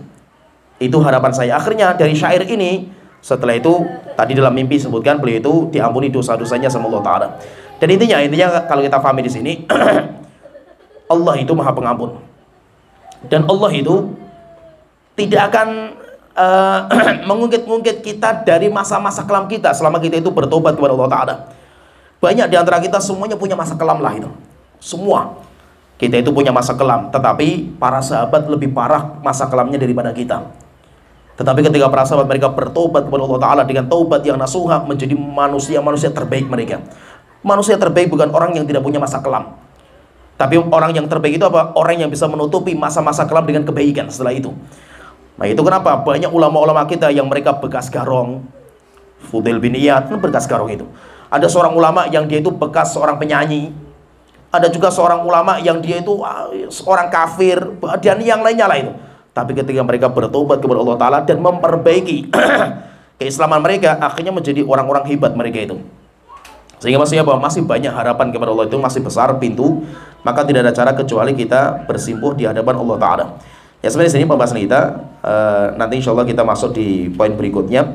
Itu harapan saya. Akhirnya dari syair ini, setelah itu tadi dalam mimpi sebutkan beliau itu diampuni dosa-dosanya sama Allah Ta'ala. Dan intinya kalau kita pahami di sini, Allah itu maha pengampun. Dan Allah itu tidak akan mengungkit-ungkit kita dari masa-masa kelam kita selama kita itu bertobat kepada Allah Ta'ala. Banyak di antara kita semuanya punya masa kelam lah itu. Semua kita itu punya masa kelam, tetapi para sahabat lebih parah masa kelamnya daripada kita. Tetapi ketika para sahabat mereka bertobat kepada Allah Ta'ala dengan taubat yang nasuha, menjadi manusia terbaik mereka. Manusia terbaik bukan orang yang tidak punya masa kelam, tapi orang yang terbaik itu apa? Orang yang bisa menutupi masa-masa kelam dengan kebaikan setelah itu. Nah itu kenapa banyak ulama-ulama kita yang mereka bekas garong. Fudail bin Iyad itu bekas garong itu. Ada seorang ulama yang dia itu bekas seorang penyanyi. Ada juga seorang ulama yang dia itu seorang kafir, dan yang lainnya lah itu. Tapi ketika mereka bertobat kepada Allah Ta'ala dan memperbaiki keislaman mereka, akhirnya menjadi orang-orang hebat mereka itu. Sehingga maksudnya bahwa masih banyak harapan kepada Allah, itu masih besar pintu. Maka tidak ada cara kecuali kita bersimpuh di hadapan Allah Ta'ala. Ya sebenarnya sini pembahasan kita nanti insya Allah kita masuk di poin berikutnya.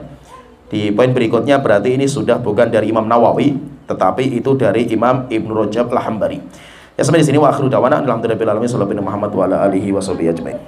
Di poin berikutnya berarti ini sudah bukan dari Imam Nawawi, tetapi itu dari Imam Ibnu Rajab Al-Hambali. Ya sebenarnya sini wa akhiru dawana alhamdulillahirabbil alamin sallallahu alaihi wa sallam wa alihi wa sahbihi ajmain.